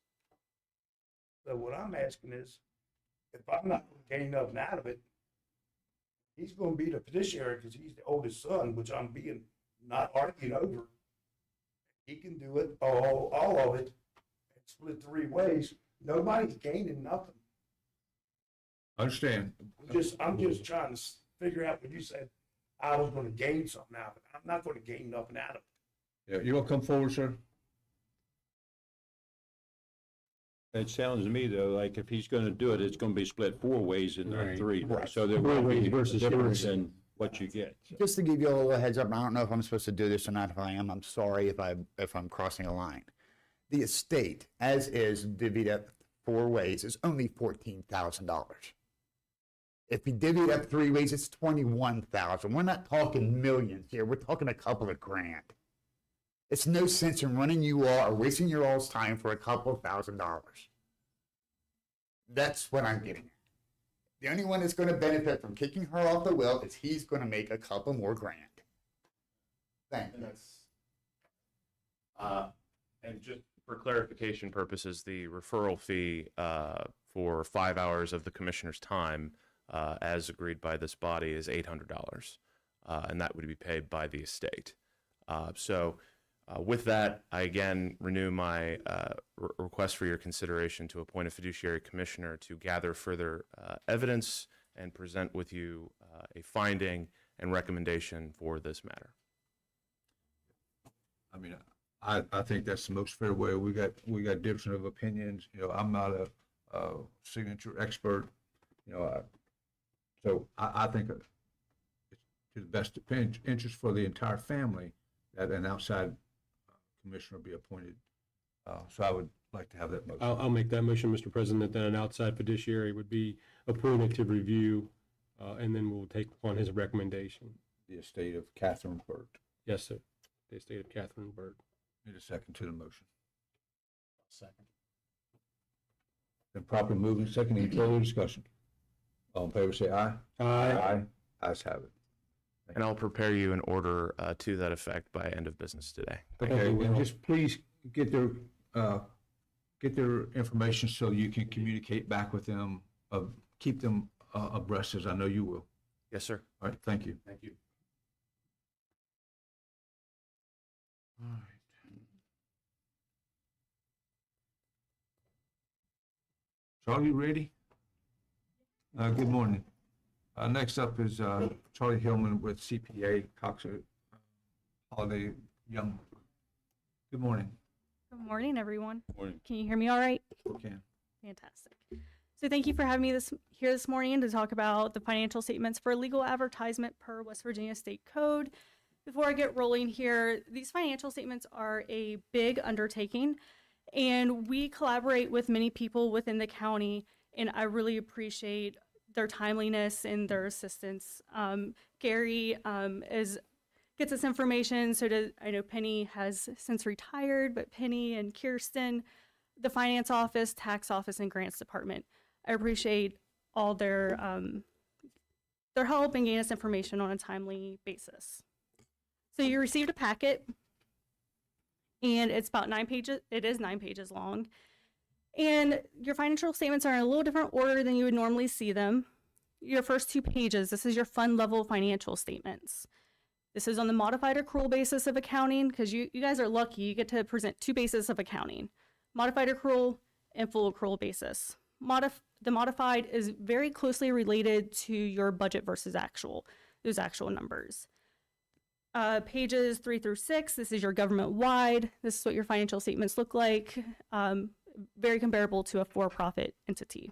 So what I'm asking is, if I'm not gonna gain nothing out of it, he's gonna be the fiduciary because he's the oldest son, which I'm being not arguing over. He can do it, all of it, and split 3 ways. Nobody's gaining nothing. Understand. I'm just trying to figure out what you said. I was gonna gain something out of it. I'm not gonna gain nothing out of it. Yeah, you want to come forward, sir? It sounds to me though, like if he's gonna do it, it's gonna be split 4 ways and not Right. 3. Right. So there 4 will ways be versus difference yours. in what you get. So. Just to give you a little heads up, and I don't know if I'm supposed to do this or not. If I am, I'm sorry if I'm crossing a line. The estate, as is divvied up 4 ways, is only $14,000. If you divvy it up 3 ways, it's $21,000. We're not talking millions here. We're talking a couple of grand. It's no sense in running you all or wasting your all's time for a couple of $1,000s. That's what I'm getting at. The only one that's going to benefit from kicking her off the will is he's going to make a couple more grand. Thank And you. that's, and just for clarification purposes, the referral fee for 5 hours of the commissioner's time, as agreed by this body, is $800, and that would be paid by the estate. With that, I again renew my request for your consideration to appoint a fiduciary commissioner to gather further evidence and present with you a finding and recommendation for this matter. I mean, I think that's the most fair way. We got difference of opinions. You know, I'm not a signature expert. You know, so I think it's to the best interest for the entire family that an outside commissioner be appointed. So I would like to have that motion. I'll make that motion, Mr. President, that an outside fiduciary would be appointed to review, and then we'll take upon his recommendation. The estate of Catherine Burt. Yes, sir. The estate of Catherine Bird. Need a second to the motion. Second. Been properly moved and second. Any further discussion? All in favor, say aye. Aye. Ayes have it. And I'll prepare you an order to that effect by end of business today. Okay, and just please get their information so you can communicate back with them, keep them abreast, as I know you will. Yes, sir. All right, thank you. Thank you. All right. Charlie, you ready? Good morning. Next up is Charlie Hillman with CPA Cox Holiday Young. Good morning. Good morning, everyone. Morning. Can you hear me all right? Okay. Fantastic. So thank you for having me here this morning to talk about the financial statements for legal advertisement per West Virginia State Code. Before I get rolling here, these financial statements are a big undertaking, And we collaborate with many people within the county, and I really appreciate their timeliness and their assistance. Gary gets us information. So does, I know Penny has since retired, but Penny and Kirsten, the finance office, tax office, and grants department. I appreciate all their help and getting us information on a timely basis. So you received a packet, and it's about 9 pages. It is 9 pages long. And your financial statements are in a little different order than you would normally see them. Your first 2 pages, this is your fund level financial statements. This is on the modified accrual basis of accounting, because you guys are lucky. You get to present 2 bases of accounting, modified accrual and full accrual basis. The modified is very closely related to your budget versus actual, those actual numbers. Pages 3 through 6, this is your government-wide. This is what your financial statements look like. Very comparable to a for-profit entity.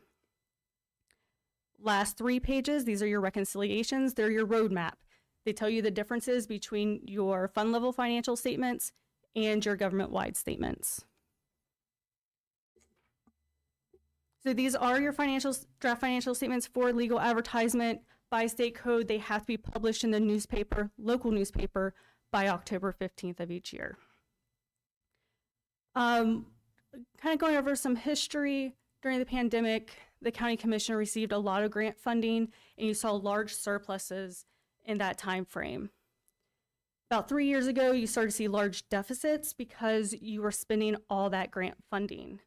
Last 3 pages, these are your reconciliations. They're your roadmap. They tell you the differences between your fund level financial statements and your government-wide statements. So these are your draft financial statements for legal advertisement. By state code, they have to be published in the newspaper, local newspaper, by October 15th of each year. Kind of going over some history. During the pandemic, the county commission received a lot of grant funding, and you saw large surpluses in that time frame. About 3 years ago, you started to see large deficits because you were spending all that grant funding.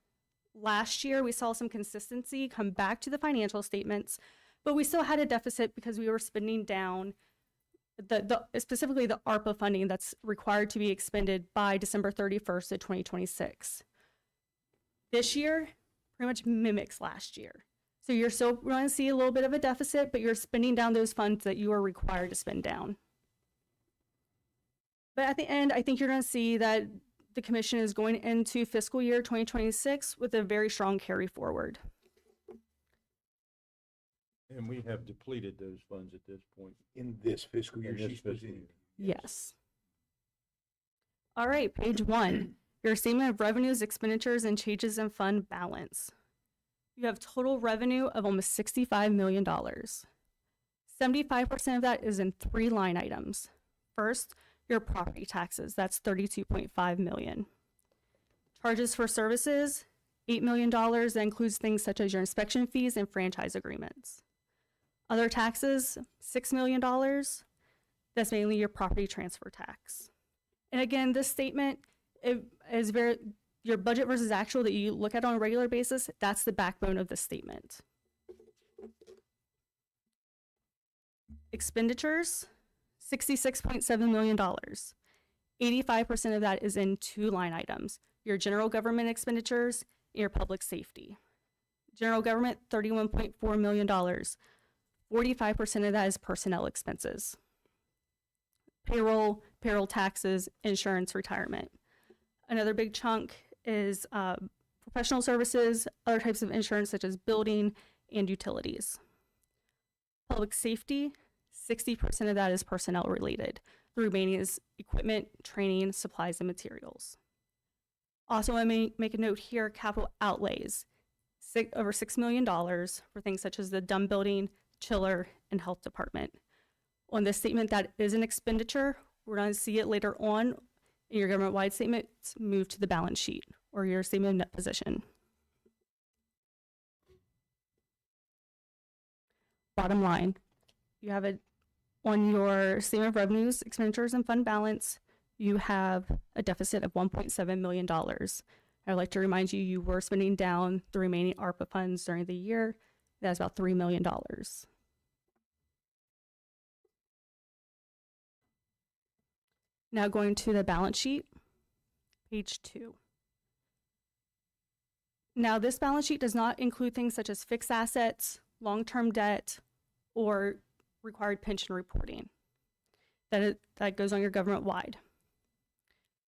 Last year, we saw some consistency come back to the financial statements, but we still had a deficit because we were spending down specifically the ARPA funding that's required to be expended by December 31st of 2026. This year pretty much mimics last year. So you're still going to see a little bit of a deficit, but you're spending down those funds that you are required to spend down. But at the end, I think you're going to see that the commission is going into fiscal year 2026 with a very strong carry forward. And we have depleted those funds at this point. In this fiscal year, In this she's fiscal presenting. year. Yes. All right, page 1, your statement of revenues, expenditures, and changes in fund balance. You have total revenue of almost $65 million. 75% of that is in 3 line items. First, your property taxes, that's $32.5 million. Charges for services, $8 million. That includes things such as your inspection fees and franchise agreements. Other taxes, $6 million. That's mainly your property transfer tax. And again, this statement is very, your budget versus actual that you look at on a regular basis, that's the backbone of the statement. Expenditures, $66.7 million. 85% of that is in 2 line items, your general government expenditures and your public safety. General government, $31.4 million. 45% of that is personnel expenses. Payroll taxes, insurance, retirement. Another big chunk is professional services, other types of insurance such as building and utilities. Public safety, 60% of that is personnel related. The remaining is equipment, training, supplies, and materials. Also, I may make a note here, capital outlays, over $6 million for things such as the dumb building, chiller, and health department. On this statement, that is an expenditure. We're going to see it later on in your government-wide statement, move to the balance sheet or your statement of net position. Bottom line, you have it on your statement of revenues, expenditures, and fund balance. You have a deficit of $1.7 million. I'd like to remind you, you were spending down the remaining ARPA funds during the year. That's about $3 million. Now going to the balance sheet, page 2. Now this balance sheet does not include things such as fixed assets, long-term debt, or required pension reporting. That goes on your government-wide.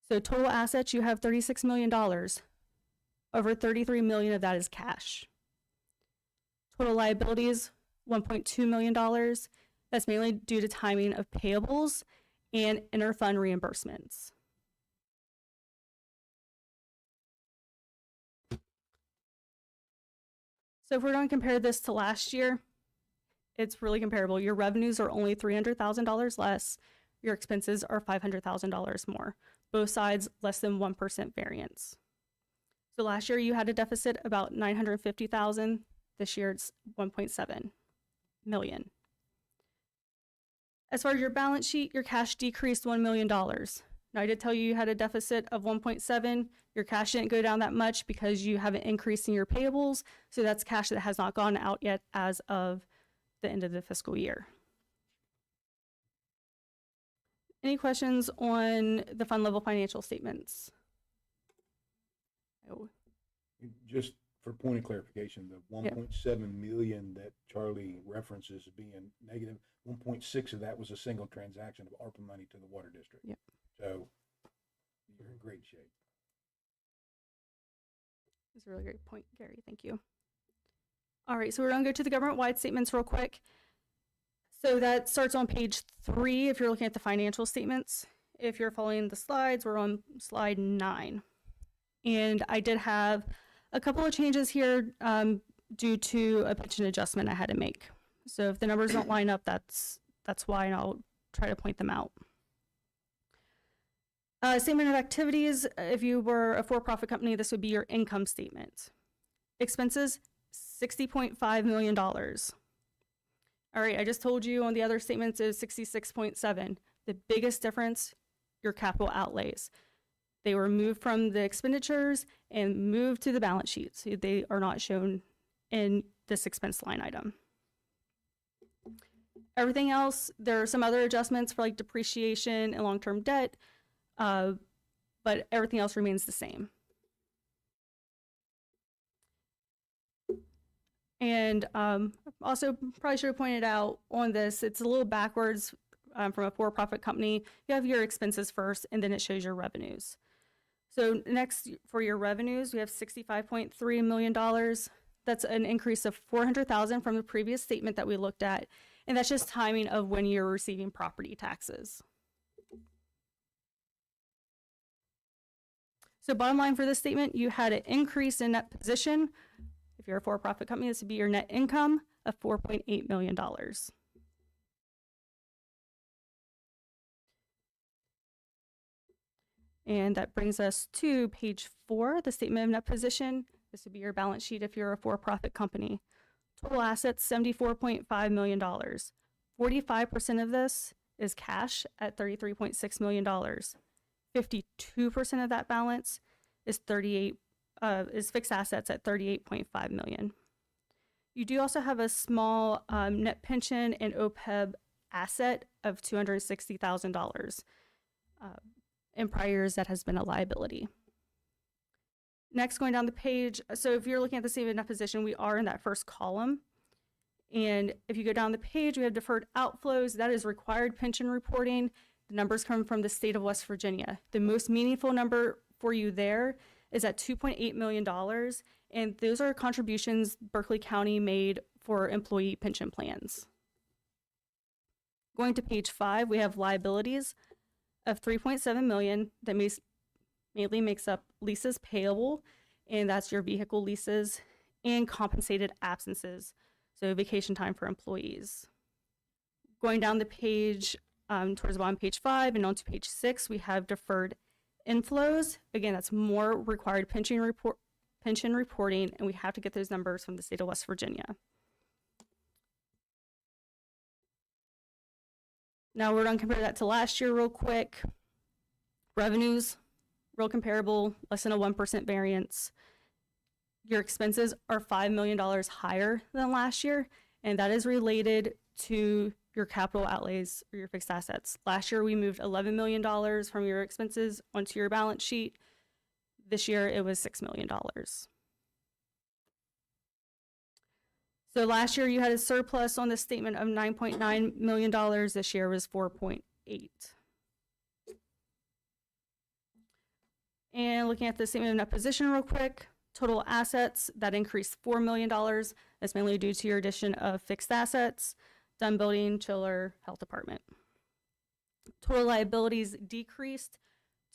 So total assets, you have $36 million. Over $33 million of that is cash. Total liabilities, $1.2 million. That's mainly due to timing of payables and interfund reimbursements. So if we're going to compare this to last year, it's really comparable. Your revenues are only $300,000 less. Your expenses are $500,000 more. Both sides less than 1% variance. So last year you had a deficit about $950,000. This year it's $1.7 million. As far as your balance sheet, your cash decreased $1 million. Now I did tell you had a deficit of 1.7. Your cash didn't go down that much because you have an increase in your payables. So that's cash that has not gone out yet as of the end of the fiscal year. Any questions on the fund level financial statements? Oh. Just for point of clarification, the 1.7 million that Charlie references being negative, 1.6 of that was a single transaction of ARPA money to the water district. Yep. So you're in great shape. That's a really great point, Gary. Thank you. All right, so we're gonna go to the government-wide statements real quick. So that starts on page 3 if you're looking at the financial statements. If you're following the slides, we're on slide 9. And I did have a couple of changes here due to a pension adjustment I had to make. So if the numbers don't line up, that's why, and I'll try to point them out. Statement of activities, if you were a for-profit company, this would be your income statement. Expenses, $60.5 million. All right, I just told you on the other statements is 66.7. The biggest difference, your capital outlays. They were moved from the expenditures and moved to the balance sheet. So they are not shown in this expense line item. Everything else, there are some other adjustments for like depreciation and long-term debt, but everything else remains the same. And also probably should have pointed out on this, it's a little backwards from a for-profit company. You have your expenses first and then it shows your revenues. So next for your revenues, we have $65.3 million. That's an increase of $400,000 from the previous statement that we looked at. And that's just timing of when you're receiving property taxes. So bottom line for this statement, you had an increase in net position. If you're a for-profit company, this would be your net income of $4.8 million. And that brings us to page 4, the statement of net position. This would be your balance sheet if you're a for-profit company. Total assets, $74.5 million. 45% of this is cash at $33.6 million. 52% of that balance is fixed assets at $38.5 million. You do also have a small net pension and OPEB asset of $260,000. In prior years, that has been a liability. Next, going down the page, so if you're looking at the statement of net position, we are in that first column. And if you go down the page, we have deferred outflows. That is required pension reporting. The numbers come from the state of West Virginia. The most meaningful number for you there is at $2.8 million. And those are contributions Berkeley County made for employee pension plans. Going to page 5, we have liabilities of $3.7 million that mainly makes up leases payable, and that's your vehicle leases and compensated absences, so vacation time for employees. Going down the page towards the bottom, page 5 and onto page 6, we have deferred inflows. Again, that's more required pension reporting, and we have to get those numbers from the state of West Virginia. Now we're going to compare that to last year real quick. Revenues, real comparable, less than a 1% variance. Your expenses are $5 million higher than last year, and that is related to your capital outlays or your fixed assets. Last year, we moved $11 million from your expenses onto your balance sheet. This year, it was $6 million. So last year, you had a surplus on the statement of $9.9 million. This year was 4.8. And looking at the statement of net position real quick, total assets, that increased $4 million. That's mainly due to your addition of fixed assets, Dunn Building, Chiller, Health Department. Total liabilities decreased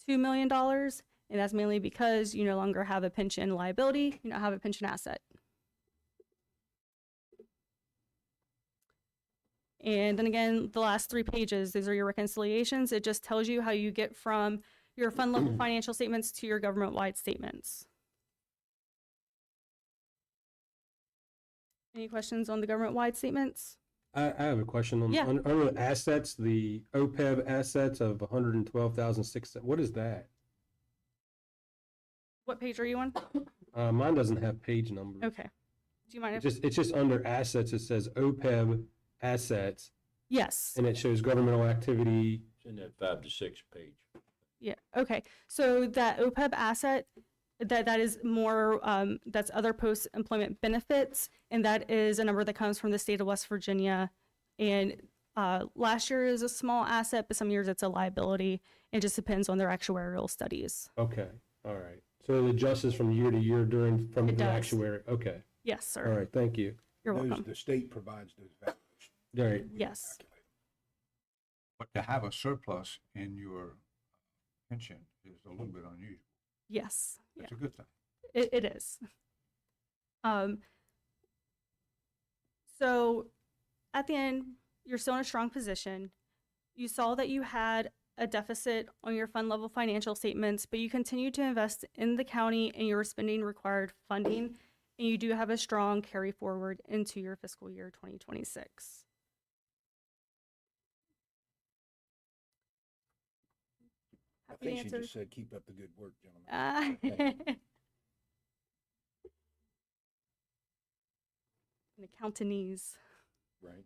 $2 million, and that's mainly because you no longer have a pension liability, you now have a pension asset. And then again, the last 3 pages, these are your reconciliations. It just tells you how you get from your fund level financial statements to your government-wide statements. Any questions on the government-wide statements? I have a question on, Yeah. under the assets, the OPEB assets of 112,006. What is that? What page are you on? Mine doesn't have page numbers. Okay. Do you mind if? It's just under assets, it says OPEB assets, Yes. and it shows governmental activity. It's in that 5 to 6 page. Yeah. Okay. So that OPEB asset, that is more, that's other post-employment benefits, and that is a number that comes from the state of West Virginia. And last year is a small asset, but some years it's a liability. It just depends on their actuarial studies. Okay, all right. So it adjusts from year to year from It the does. actuary. Okay, Yes, sir. all right, thank you. You're welcome. The state provides those valuations. All right. Yes. Calculate. But to have a surplus in your pension is a little bit unusual. Yes. Yeah. That's a good thing. It is. So at the end, you're still in a strong position. You saw that you had a deficit on your fund level financial statements, but you continue to invest in the county and you're spending required funding, and you do have a strong carry forward into your fiscal year 2026. I Happy to think she answer. just said, keep up the good work, gentlemen. The Countanese. Right.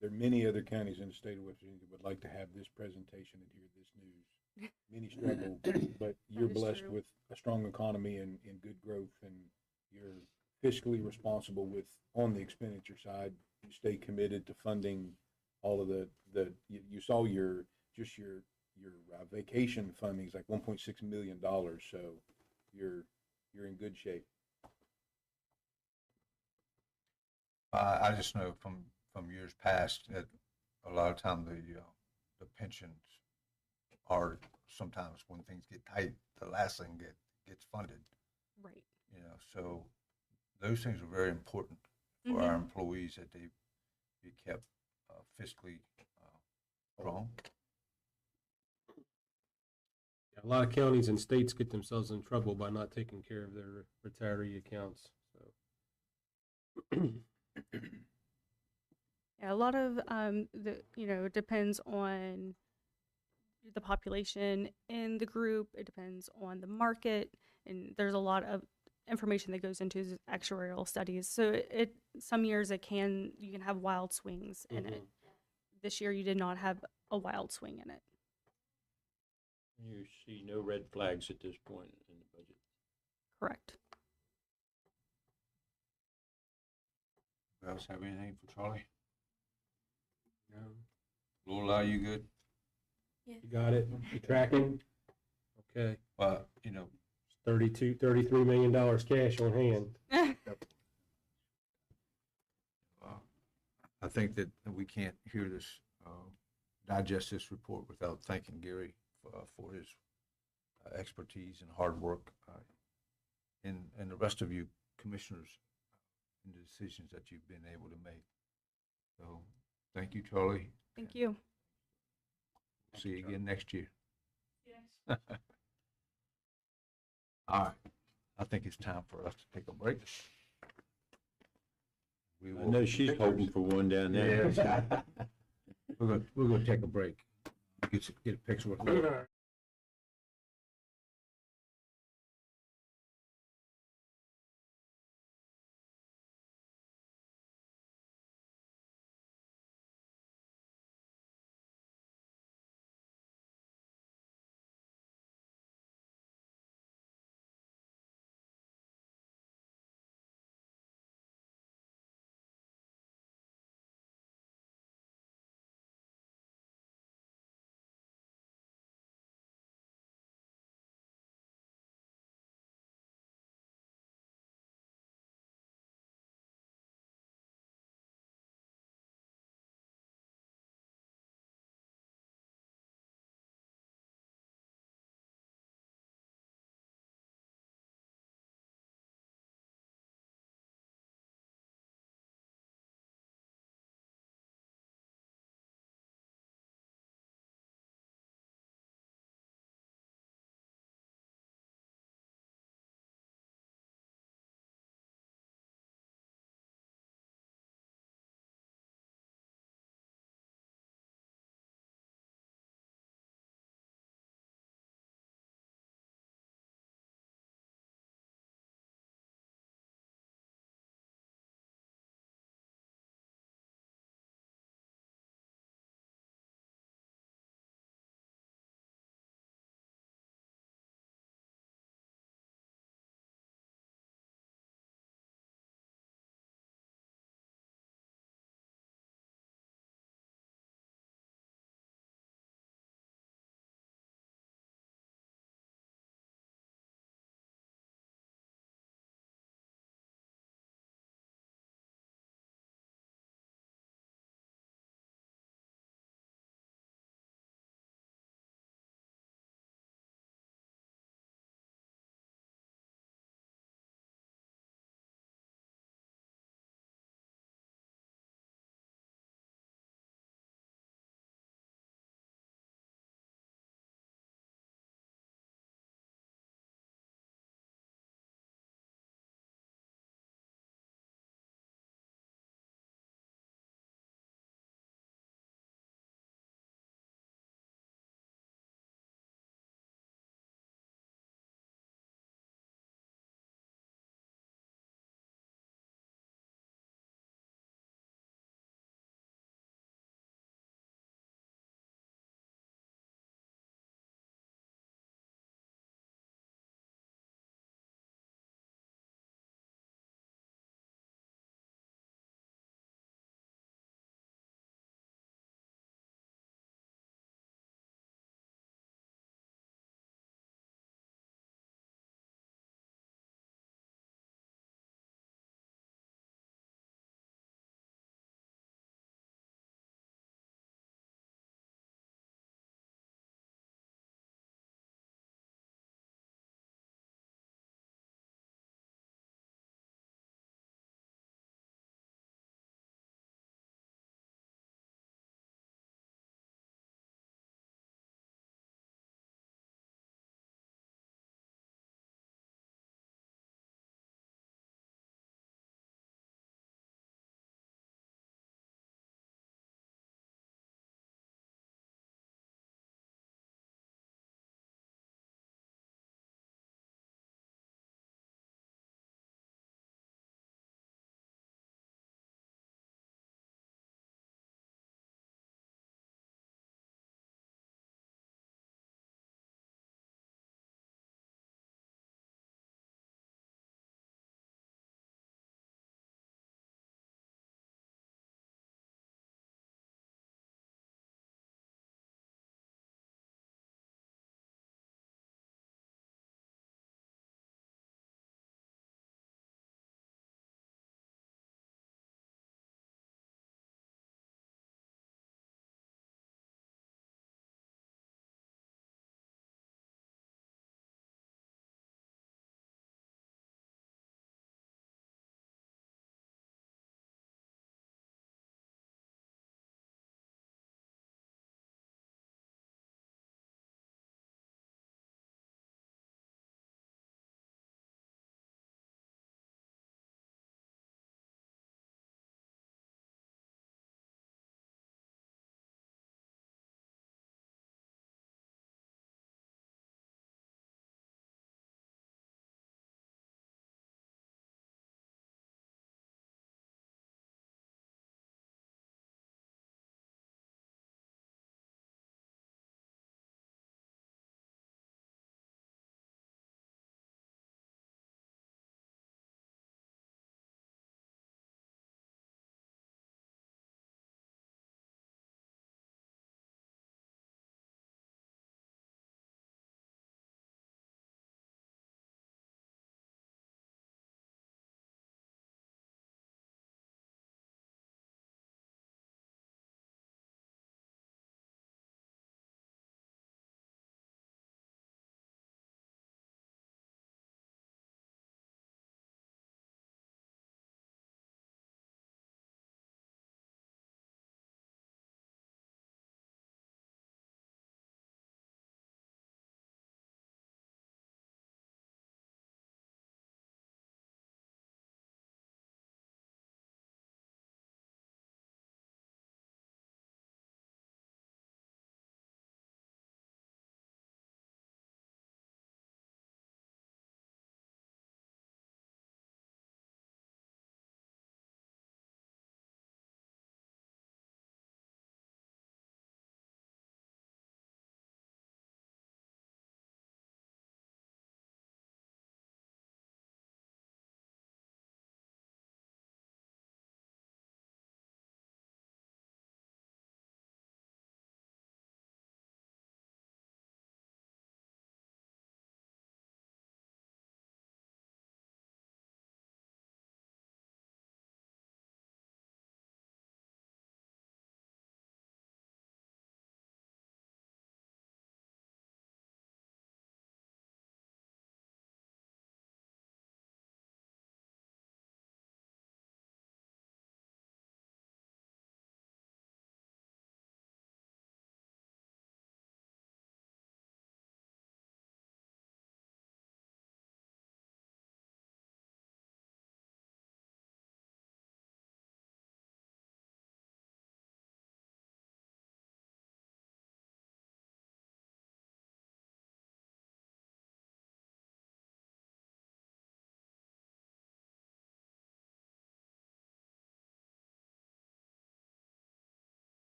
There are many other counties in the state of West Virginia that would like to have this presentation and hear this news. Many struggle, but you're is blessed true. with a strong economy and good growth, and you're fiscally responsible with, on the expenditure side, you stay committed to funding all of you saw your vacation funding is like $1.6 million, so you're in good shape. I just know from years past that a lot of time the pensions are sometimes when things get tight, the last thing gets funded. Right. You know, so those things are very important for our employees, that they be kept fiscally strong. A lot of counties and states get themselves in trouble by not taking care of their retiree accounts, so. Yeah, a lot of it depends on the population in the group. It depends on the market, and there's a lot of information that goes into actuarial studies. So some years you can have wild swings in it. This year you did not have a wild swing in it. You see no red flags at this point in the budget. Correct. You else have anything for Charlie? No. Lola, you good? You got it? You tracking? Okay. Well, $33 million cash on hand. I think that we can't hear this, digest this report without thanking Gary for his expertise and hard work, and the rest of you commissioners in the decisions that you've been able to make. So, thank you, Charlie. Thank you. See you again next year. Yes. All right. I think it's time for us to take a break. I know she's hoping for one down there. Yeah. We're gonna take a break. Get a picture with her.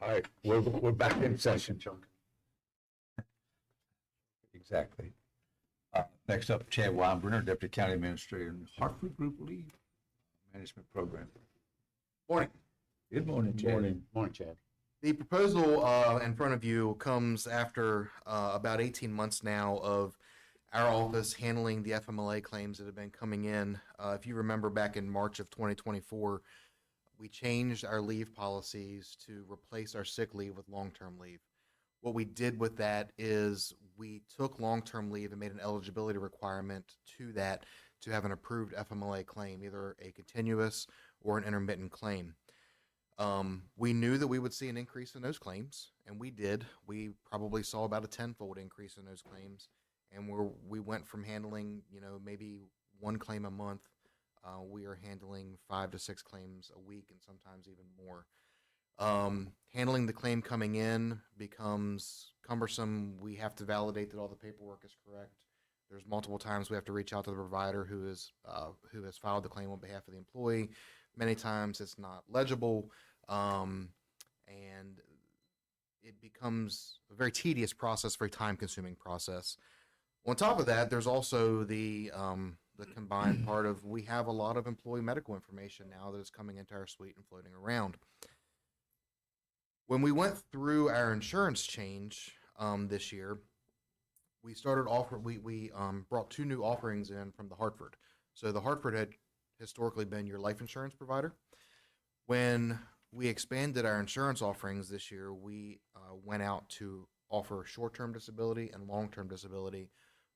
All right, we're back in session. Exactly. Next up, Chad Weinbrenner, Deputy County Administrator in Hartford Group Lead Management Program. Morning. Good morning, Chad. Morning, Chad. The proposal in front of you comes after about 18 months now of our office handling the FMLA claims that have been coming in. If you remember back in March of 2024, we changed our leave policies to replace our sick leave with long-term leave. What we did with that is we took long-term leave and made an eligibility requirement to that to have an approved FMLA claim, either a continuous or an intermittent claim. We knew that we would see an increase in those claims, and we did. We probably saw about a tenfold increase in those claims, and we went from handling, maybe one claim a month. We are handling 5 to 6 claims a week, and sometimes even more. Handling the claim coming in becomes cumbersome. We have to validate that all the paperwork is correct. There's multiple times we have to reach out to the provider who has filed the claim on behalf of the employee. Many times it's not legible, and it becomes a very tedious process, very time-consuming process. On top of that, there's also the combined part of we have a lot of employee medical information now that is coming into our suite and floating around. When we went through our insurance change this year, we brought 2 new offerings in from the Hartford. So the Hartford had historically been your life insurance provider. When we expanded our insurance offerings this year, we went out to offer short-term disability and long-term disability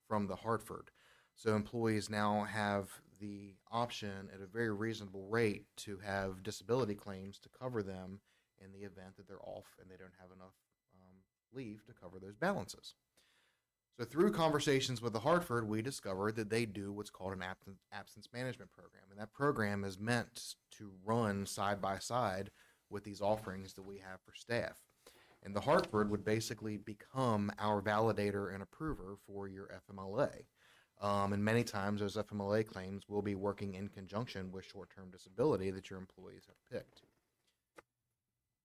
from the Hartford. So employees now have the option at a very reasonable rate to have disability claims to cover them in the event that they're off and they don't have enough leave to cover those balances. So through conversations with the Hartford, we discovered that they do what's called an absence management program. And that program is meant to run side by side with these offerings that we have for staff. And the Hartford would basically become our validator and approver for your FMLA. And many times those FMLA claims will be working in conjunction with short-term disability that your employees have picked.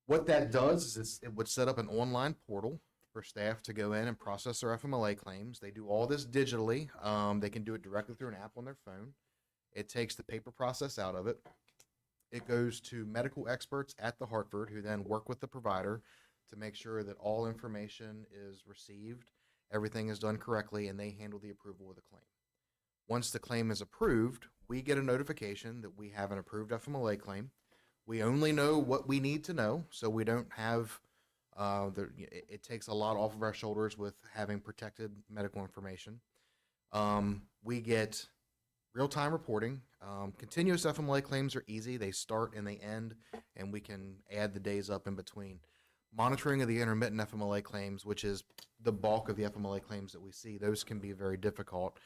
What that does is it would set up an online portal for staff to go in and process their FMLA claims. They do all this digitally. They can do it directly through an app on their phone. It takes the paper process out of it. It goes to medical experts at the Hartford who then work with the provider to make sure that all information is received, everything is done correctly, and they handle the approval of the claim. Once the claim is approved, we get a notification that we have an approved FMLA claim. We only know what we need to know, so we don't have it takes a lot off of our shoulders with having protected medical information. We get real-time reporting. Continuous FMLA claims are easy. They start and they end, and we can add the days up in between. Monitoring of the intermittent FMLA claims, which is the bulk of the FMLA claims that we see, those can be very difficult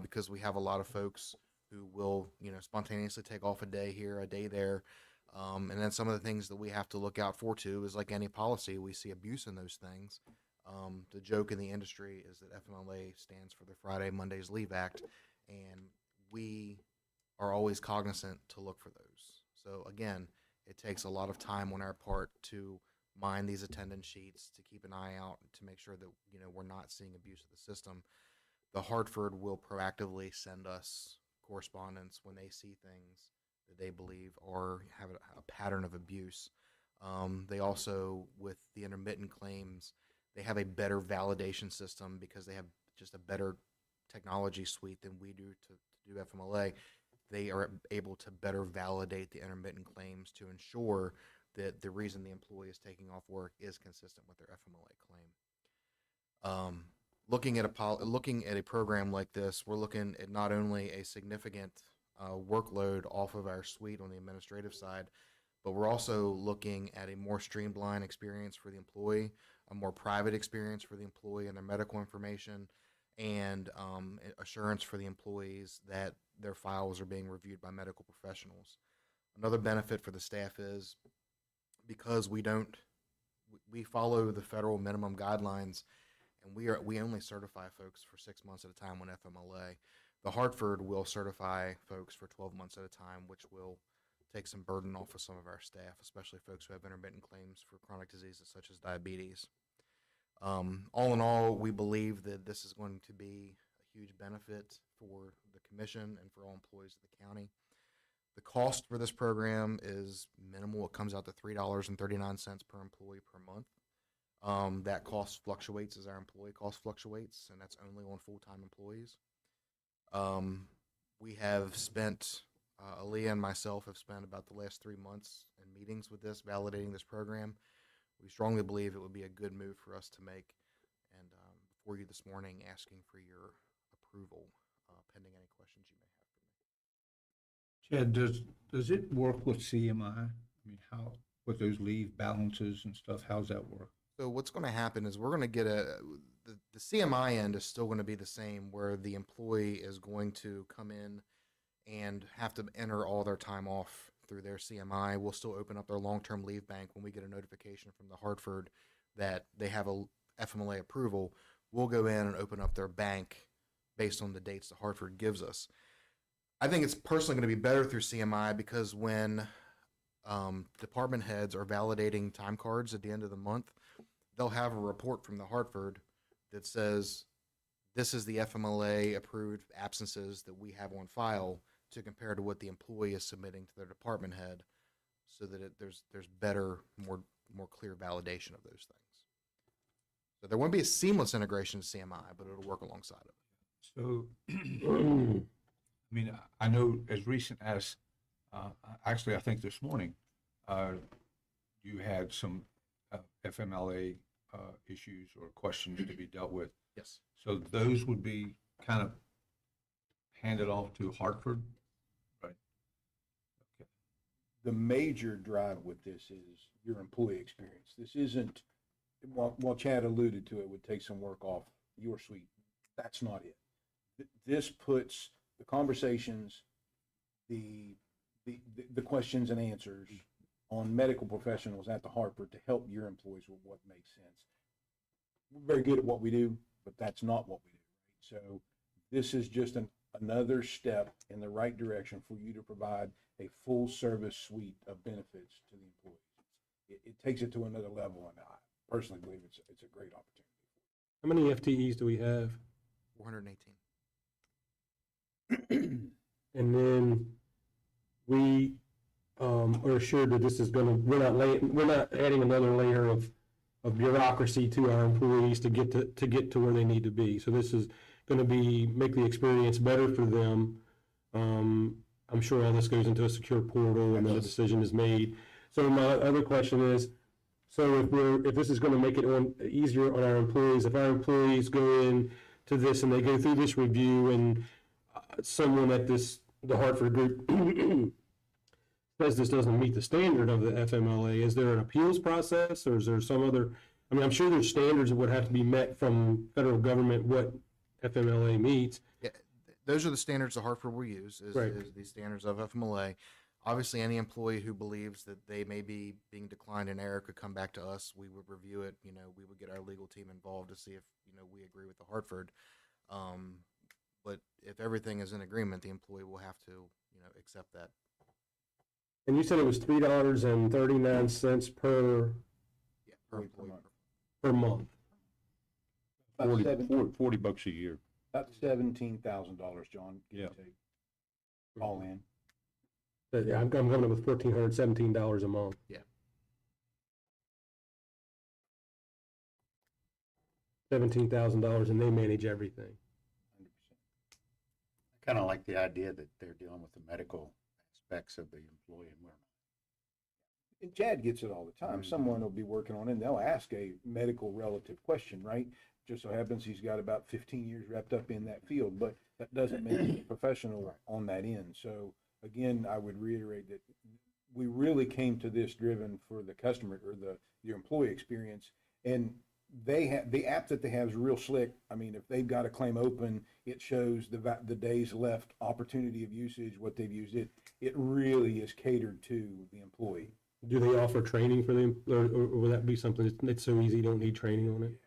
because we have a lot of folks who will, spontaneously take off a day here, a day there. And then some of the things that we have to look out for too is like any policy, we see abuse in those things. The joke in the industry is that FMLA stands for the Friday, Mondays Leave Act, and we are always cognizant to look for those. So again, it takes a lot of time on our part to mind these attendance sheets, to keep an eye out, to make sure that we're not seeing abuse of the system. The Hartford will proactively send us correspondence when they see things that they believe or have a pattern of abuse. They also, with the intermittent claims, they have a better validation system because they have just a better technology suite than we do to do FMLA. They are able to better validate the intermittent claims to ensure that the reason the employee is taking off work is consistent with their FMLA claim. Looking at a program like this, we're looking at not only a significant workload off of our suite on the administrative side, but we're also looking at a more streamlined experience for the employee, a more private experience for the employee and their medical information, and assurance for the employees that their files are being reviewed by medical professionals. Another benefit for the staff is because we follow the federal minimum guidelines, and we only certify folks for 6 months at a time on FMLA. The Hartford will certify folks for 12 months at a time, which will take some burden off of some of our staff, especially folks who have intermittent claims for chronic diseases such as diabetes. All in all, we believe that this is going to be a huge benefit for the commission and for all employees of the county. The cost for this program is minimal. It comes out to $3.39 per employee per month. That cost fluctuates as our employee cost fluctuates, and that's only on full-time employees. We have spent, Aaliyah and myself have spent about the last 3 months in meetings with this, validating this program. We strongly believe it would be a good move for us to make, and before you this morning, asking for your approval, pending any questions you may have for me. Chad, does it work with CMI? I mean, how, with those leave balances and stuff, how's that work? So what's going to happen is we're going to get the CMI end is still going to be the same, where the employee is going to come in and have to enter all their time off through their CMI. We'll still open up their long-term leave bank when we get a notification from the Hartford that they have a FMLA approval. We'll go in and open up their bank based on the dates the Hartford gives us. I think it's personally going to be better through CMI because when department heads are validating time cards at the end of the month, they'll have a report from the Hartford that says this is the FMLA approved absences that we have on file to compare to what the employee is submitting to their department head, so that there's better, more clear validation of those things. So there won't be a seamless integration to CMI, but it'll work alongside of it. So, I mean, I know as recent as, actually, I think this morning, you had some FMLA issues or questions to be dealt with. Yes. So those would be kind of handed off to Hartford, right? Okay. The major drive with this is your employee experience. This isn't, while Chad alluded to it, would take some work off your suite. That's not it. This puts the conversations, the questions and answers on medical professionals at the Hartford to help your employees with what makes sense. We're very good at what we do, but that's not what we do, right? So this is just another step in the right direction for you to provide a full service suite of benefits to the employees. It takes it to another level, and I personally believe it's a great opportunity. How many FTEs do we have? 418. And then we are assured that this is going to, we're not adding another layer of bureaucracy to our employees to get to where they need to be. So this is going to make the experience better for them. I'm sure all this goes into a secure portal and then a decision is made. So my other question is, so if this is going to make it easier on our employees, if our employees go in to this and they go through this review and someone at the Hartford group says this doesn't meet the standard of the FMLA, is there an appeals process, or is there some other, I mean, I'm sure there's standards that would have to be met from federal government what FMLA meets. Yeah, those are the standards the Hartford will use, is the standards of FMLA. Obviously, any employee who believes that they may be being declined in error could come back to us. We would review it. We would get our legal team involved to see if, we agree with the Hartford. But if everything is in agreement, the employee will have to, accept that. And you said it was $3.39 per employee. per month. About $40 a year. About $17,000, John. Give Yeah. or take. All in. Yeah, I'm coming up with $1,417 a month. Yeah. $17,000, and they manage everything. 100%. I kind of like the idea that they're dealing with the medical aspects of the employee and we're not. And Chad gets it all the time. Someone will be working on it and they'll ask a medical relative question, right? Just so happens he's got about 15 years wrapped up in that field, but that doesn't make him a professional on that end. So again, I would reiterate that we really came to this driven for the customer or your employee experience. And they have the app that they have is real slick. I mean, if they've got a claim open, it shows the days left, opportunity of usage, what they've used. It really is catered to the employee. Do they offer training for them, or will that be something that's so easy you don't need training on it?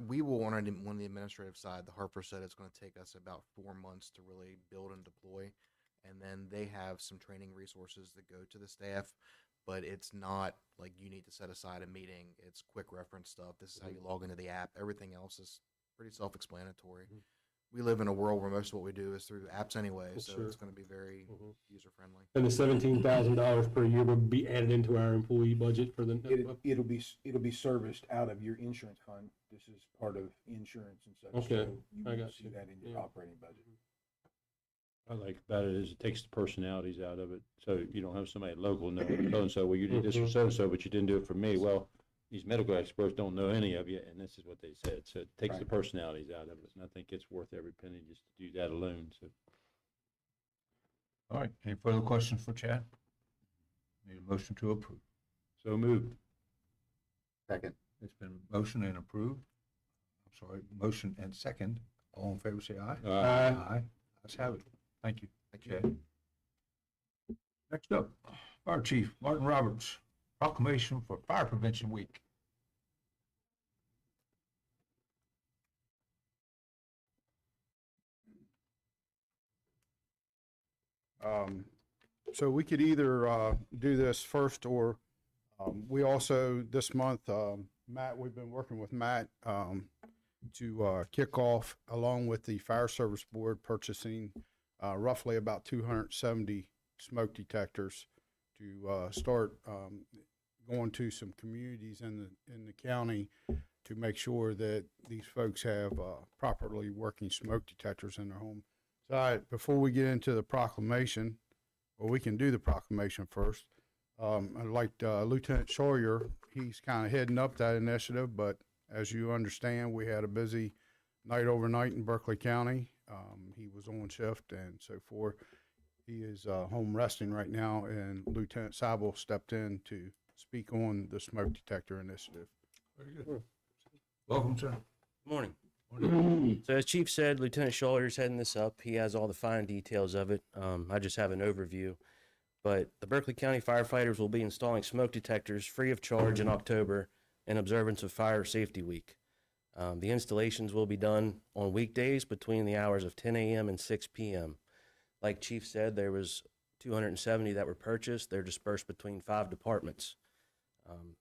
We will, on the administrative side, the Hartford said it's going to take us about 4 months to really build and deploy. and then they have some training resources that go to the staff, but it's not like you need to set aside a meeting. It's quick reference stuff. This is how you log into the app. Everything else is pretty self-explanatory. We live in a world where most of what we do is through apps anyway, so Sure. it's going to be very user-friendly. And the $17,000 per year would be added into our employee budget for the. It'll be serviced out of your insurance fund. This is part of insurance and such. Okay, so you I will got see you. that in your Yeah. operating budget. I like about it is it takes the personalities out of it. So you don't have somebody local know so-and-so, well, you did this for so-and-so, but you didn't do it for me. Well, these medical experts don't know any of you, and this is what they said. So it takes the Right. personalities out of it. And I think it's worth every penny just to do that alone. So All right, any further questions for Chad? Need a motion to approve. so moved. Second. It's been motion and approved. I'm sorry, motion and second. All in favor, say aye. Aye. Aye. Let's have it. Thank you. Thank you. Chad. Next up, Fire Chief Martin Roberts, proclamation for Fire Prevention Week. So we could either do this first, or we also, this month, Matt, we've been working with Matt to kick off, along with the Fire Service Board, purchasing roughly about 270 smoke detectors to start going to some communities in the county to make sure that these folks have properly working smoke detectors in their home. So before we get into the proclamation, or we can do the proclamation first, I'd like Lieutenant Sawyer, he's kind of heading up that initiative, but as you understand, we had a busy night overnight in Berkeley County. He was on shift and so forth. He is home resting right now, and Lieutenant Seibel stepped in to speak on the smoke detector initiative. Very good. Welcome, sir. Morning. So as Chief said, Lieutenant Schuller's heading this up. He has all the fine details of it. I just have an overview. But the Berkeley County firefighters will be installing smoke detectors free of charge in October in observance of Fire Safety Week. The installations will be done on weekdays between the hours of 10 a.m. and 6 p.m. Like Chief said, there was 270 that were purchased. They're dispersed between 5 departments.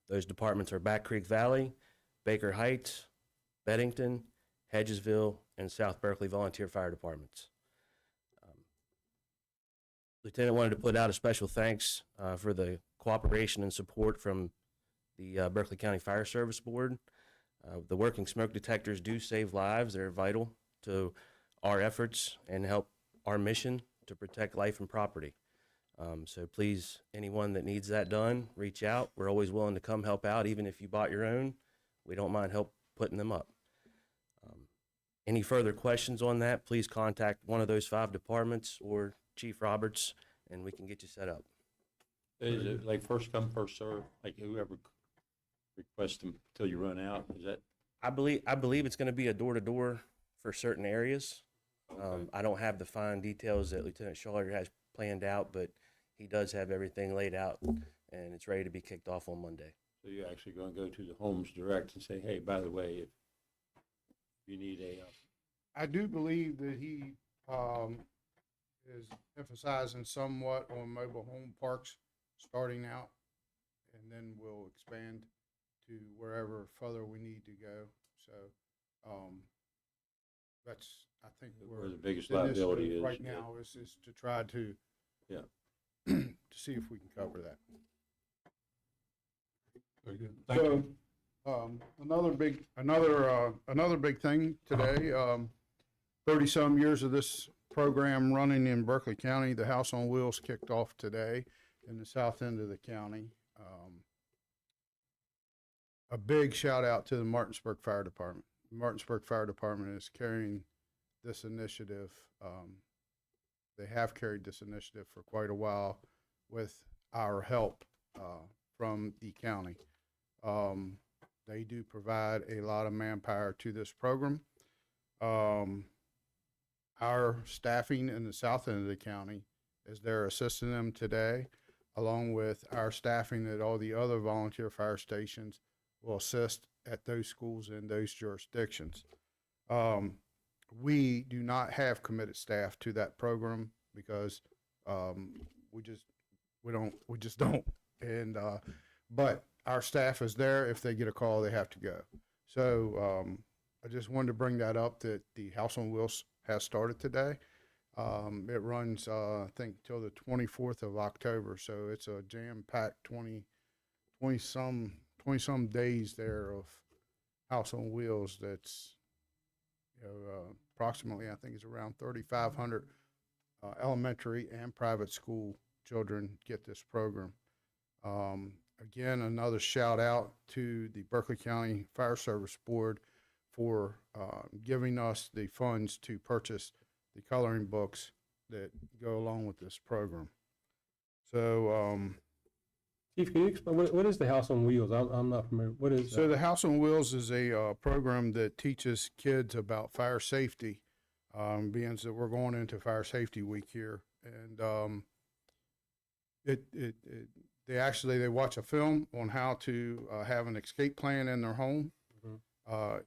Those departments are Back Creek Valley, Baker Heights, Beddington, Hedgesville, and South Berkeley Volunteer Fire Departments. Lieutenant wanted to put out a special thanks for the cooperation and support from the Berkeley County Fire Service Board. The working smoke detectors do save lives. They're vital to our efforts and help our mission to protect life and property. So please, anyone that needs that done, reach out. We're always willing to come help out. Even if you bought your own, we don't mind help putting them up. Any further questions on that, please contact one of those 5 departments or Chief Roberts, and we can get you set up. Is it like first come, first serve? Like whoever requests them till you run out? Is that? I believe it's going to be a door-to-door for certain areas. I don't have the fine details that Lieutenant Schaller has planned out, but he does have everything laid out, and it's ready to be kicked off on Monday. So you're actually going to go to the homes direct and say, hey, by the way, if you need a I do believe that he is emphasizing somewhat on mobile home parks starting out, and then we'll expand to wherever further we need to go. So that's, I think, where the biggest the initiative liability is. right now is to try to Yeah. to see if we can cover that. Very good. Thank you. So, another big thing today, 30-some years of this program running in Berkeley County. The House on Wheels kicked off today in the south end of the county. A big shout out to the Martinsburg Fire Department. The Martinsburg Fire Department is carrying this initiative. They have carried this initiative for quite a while with our help from the county. They do provide a lot of manpower to this program. Our staffing in the south end of the county is there assisting them today, along with our staffing at all the other volunteer fire stations will assist at those schools in those jurisdictions. We do not have committed staff to that program because We just don't. And, but our staff is there. If they get a call, they have to go. So, I just wanted to bring that up, that the House on Wheels has started today. It runs, I think till the 24th of October. So it's a jam-packed 20 some days there of House on Wheels. That's, approximately, I think it's around 3,500 elementary and private school children get this program. Again, another shout out to the Berkeley County Fire Service Board for giving us the funds to purchase the coloring books that go along with this program. So, Chief, can you explain, what is the House on Wheels? I'm not familiar. What is so that? the House on Wheels is a program that teaches kids about fire safety, being that we're going into Fire Safety Week here, and they watch a film on how to have an escape plan in their home,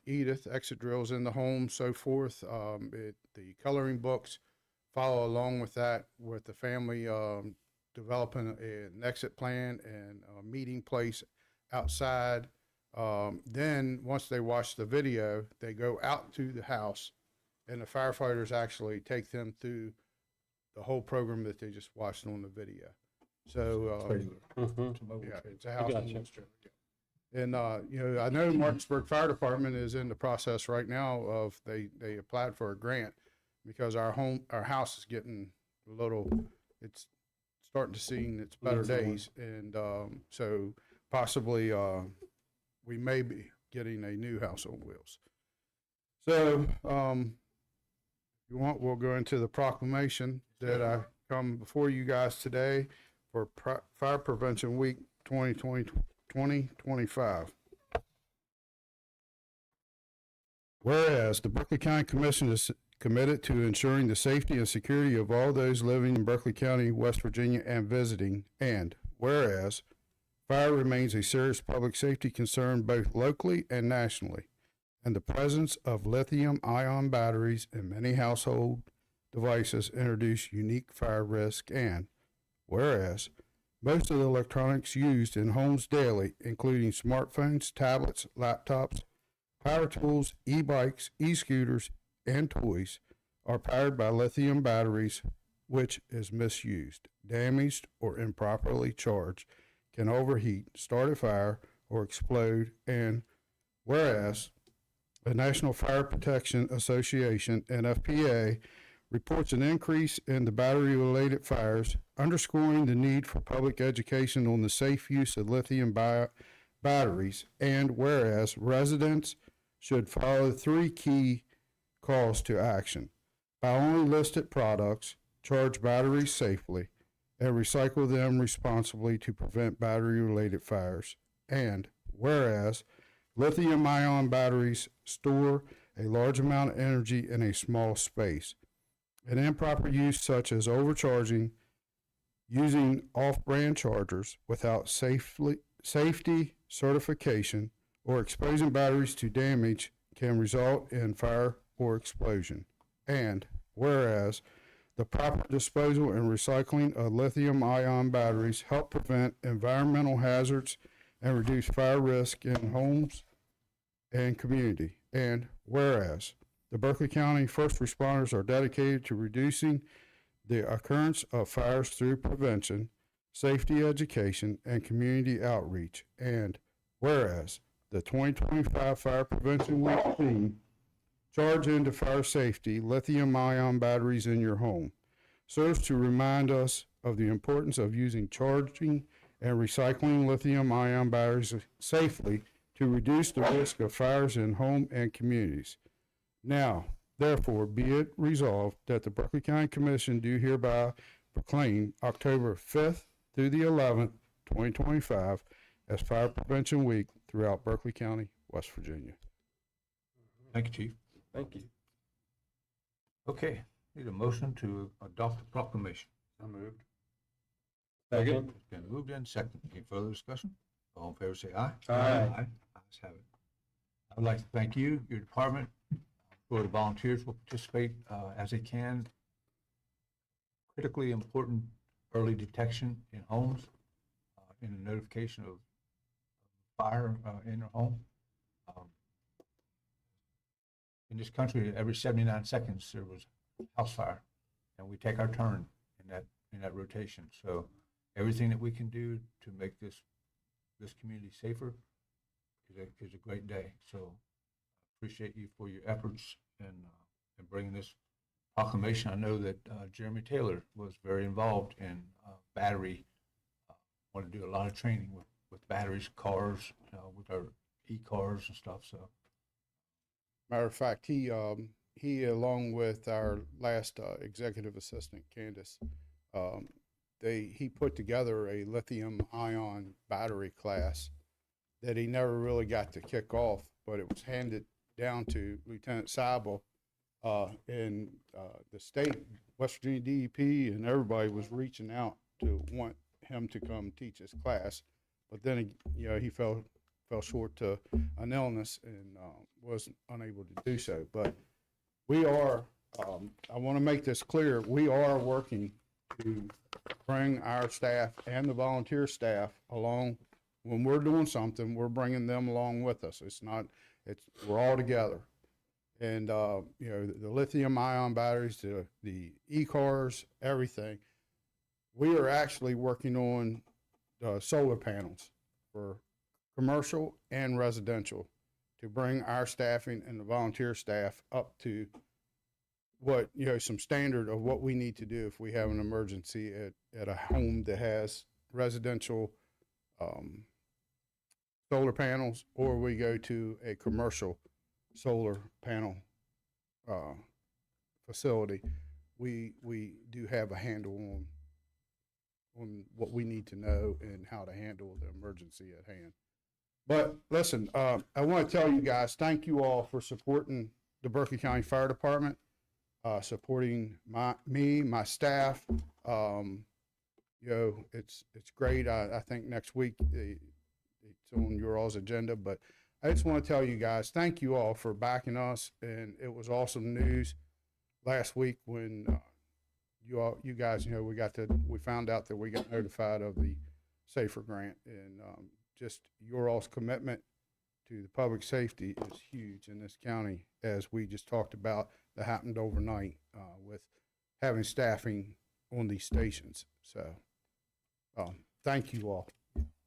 Edith, exit drills in the home, so forth. The coloring books follow along with that, with the family developing an exit plan and a meeting place outside. Then once they watch the video, they go out to the house, and the firefighters actually take them through the whole program that they just watched on the video. So, yeah, it's a House on Wheels trailer. And, I know Martinsburg Fire Department is in the process right now of, they applied for a grant because our house is getting a little, it's starting to see its better days. And, so possibly, we may be getting a new House on Wheels. So, if you want, we'll go into the proclamation that I come before you guys today for Fire Prevention Week 2025. Whereas the Berkeley County Commission is committed to ensuring the safety and security of all those living in Berkeley County, West Virginia, and visiting, and whereas fire remains a serious public safety concern both locally and nationally, and the presence of lithium-ion batteries in many household devices introduce unique fire risk, and whereas most of the electronics used in homes daily, including smartphones, tablets, laptops, power tools, e-bikes, e-scooters, and toys, are powered by lithium batteries, which is misused, damaged, or improperly charged, can overheat, start a fire, or explode, and whereas the National Fire Protection Association, NFPA, reports an increase in the battery-related fires, underscoring the need for public education on the safe use of lithium batteries, and whereas residents should follow 3 key calls to action: buy only listed products, charge batteries safely, and recycle them responsibly to prevent battery-related fires, and whereas lithium-ion batteries store a large amount of energy in a small space. An improper use such as overcharging, using off-brand chargers without safety certification, or exposing batteries to damage can result in fire or explosion. And whereas the proper disposal and recycling of lithium-ion batteries help prevent environmental hazards and reduce fire risk in homes and community. And whereas the Berkeley County first responders are dedicated to reducing the occurrence of fires through prevention, safety education, and community outreach. And whereas the 2025 Fire Prevention Week theme, Charge into Fire Safety, Lithium-Ion Batteries in Your Home, serves to remind us of the importance of using, charging, and recycling lithium-ion batteries safely to reduce the risk of fires in home and communities. Now, therefore, be it resolved that the Berkeley County Commission do hereby proclaim October 5th through the 11th, 2025 as Fire Prevention Week throughout Berkeley County, West Virginia. Thank you, Chief. Thank you. Okay, need a motion to adopt the proclamation. I moved. Second. It's been moved in second. Any further discussion? All in favor say aye. Aye. Ayes have it. I would like to thank you, your department, for the volunteers will participate as they can critically important early detection in homes, in the notification of fire in their home. Um, in this country, every 79 seconds there was a house fire, and we take our turn in that rotation. So everything that we can do to make this community safer is a great day. So appreciate you for your efforts in bringing this proclamation. I know that Jeremy Taylor was very involved in battery. Want to do a lot of training with batteries, cars, with our e-cars and stuff. So, Matter of fact, he along with our last executive assistant, Candace, he put together a lithium ion battery class that he never really got to kick off, but it was handed down to Lieutenant Seibel, and the state, West Virginia DEP, and everybody was reaching out to want him to come teach this class, but then he fell short to an illness and was unable to do so. But we are, I want to make this clear, we are working to bring our staff and the volunteer staff along. When we're doing something, we're bringing them along with us. We're all together. And, the lithium ion batteries, the e-cars, everything. We are actually working on solar panels for commercial and residential to bring our staffing and the volunteer staff up to what, some standard of what we need to do if we have an emergency at a home that has residential solar panels, or we go to a commercial solar panel facility. We do have a handle on what we need to know and how to handle the emergency at hand. But listen, I want to tell you guys, thank you all for supporting the Berkeley County Fire Department, supporting my staff. It's great. I think next week it's on your all's agenda, but I just want to tell you guys, thank you all for backing us. And it was awesome news last week when you guys, we found out that we got notified of the SAFER grant, and just your all's commitment to the public safety is huge in this county, as we just talked about that happened overnight with having staffing on these stations. So thank you all.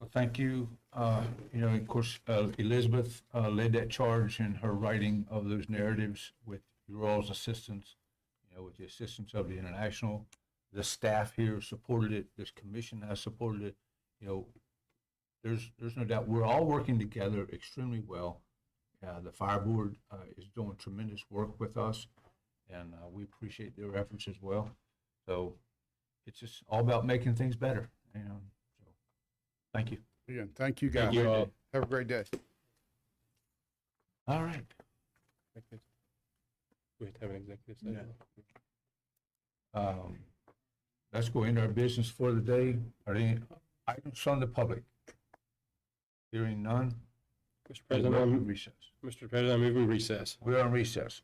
well, thank you. Of course, Elizabeth led that charge in her writing of those narratives with your all's assistance, with the assistance of the international. The staff here supported it. This commission has supported it. There's no doubt we're all working together extremely well. The fire board is doing tremendous work with us, and we appreciate their efforts as well. So it's just all about making things better. So thank you. Again, thank you guys. Thank you all. Have a great day. All right. We have to have an executive session. Let's go into our business for the day. Are there any items from the public? Hearing none. Mr. President, Recess. Mr. President, I move we recess. We are in recess.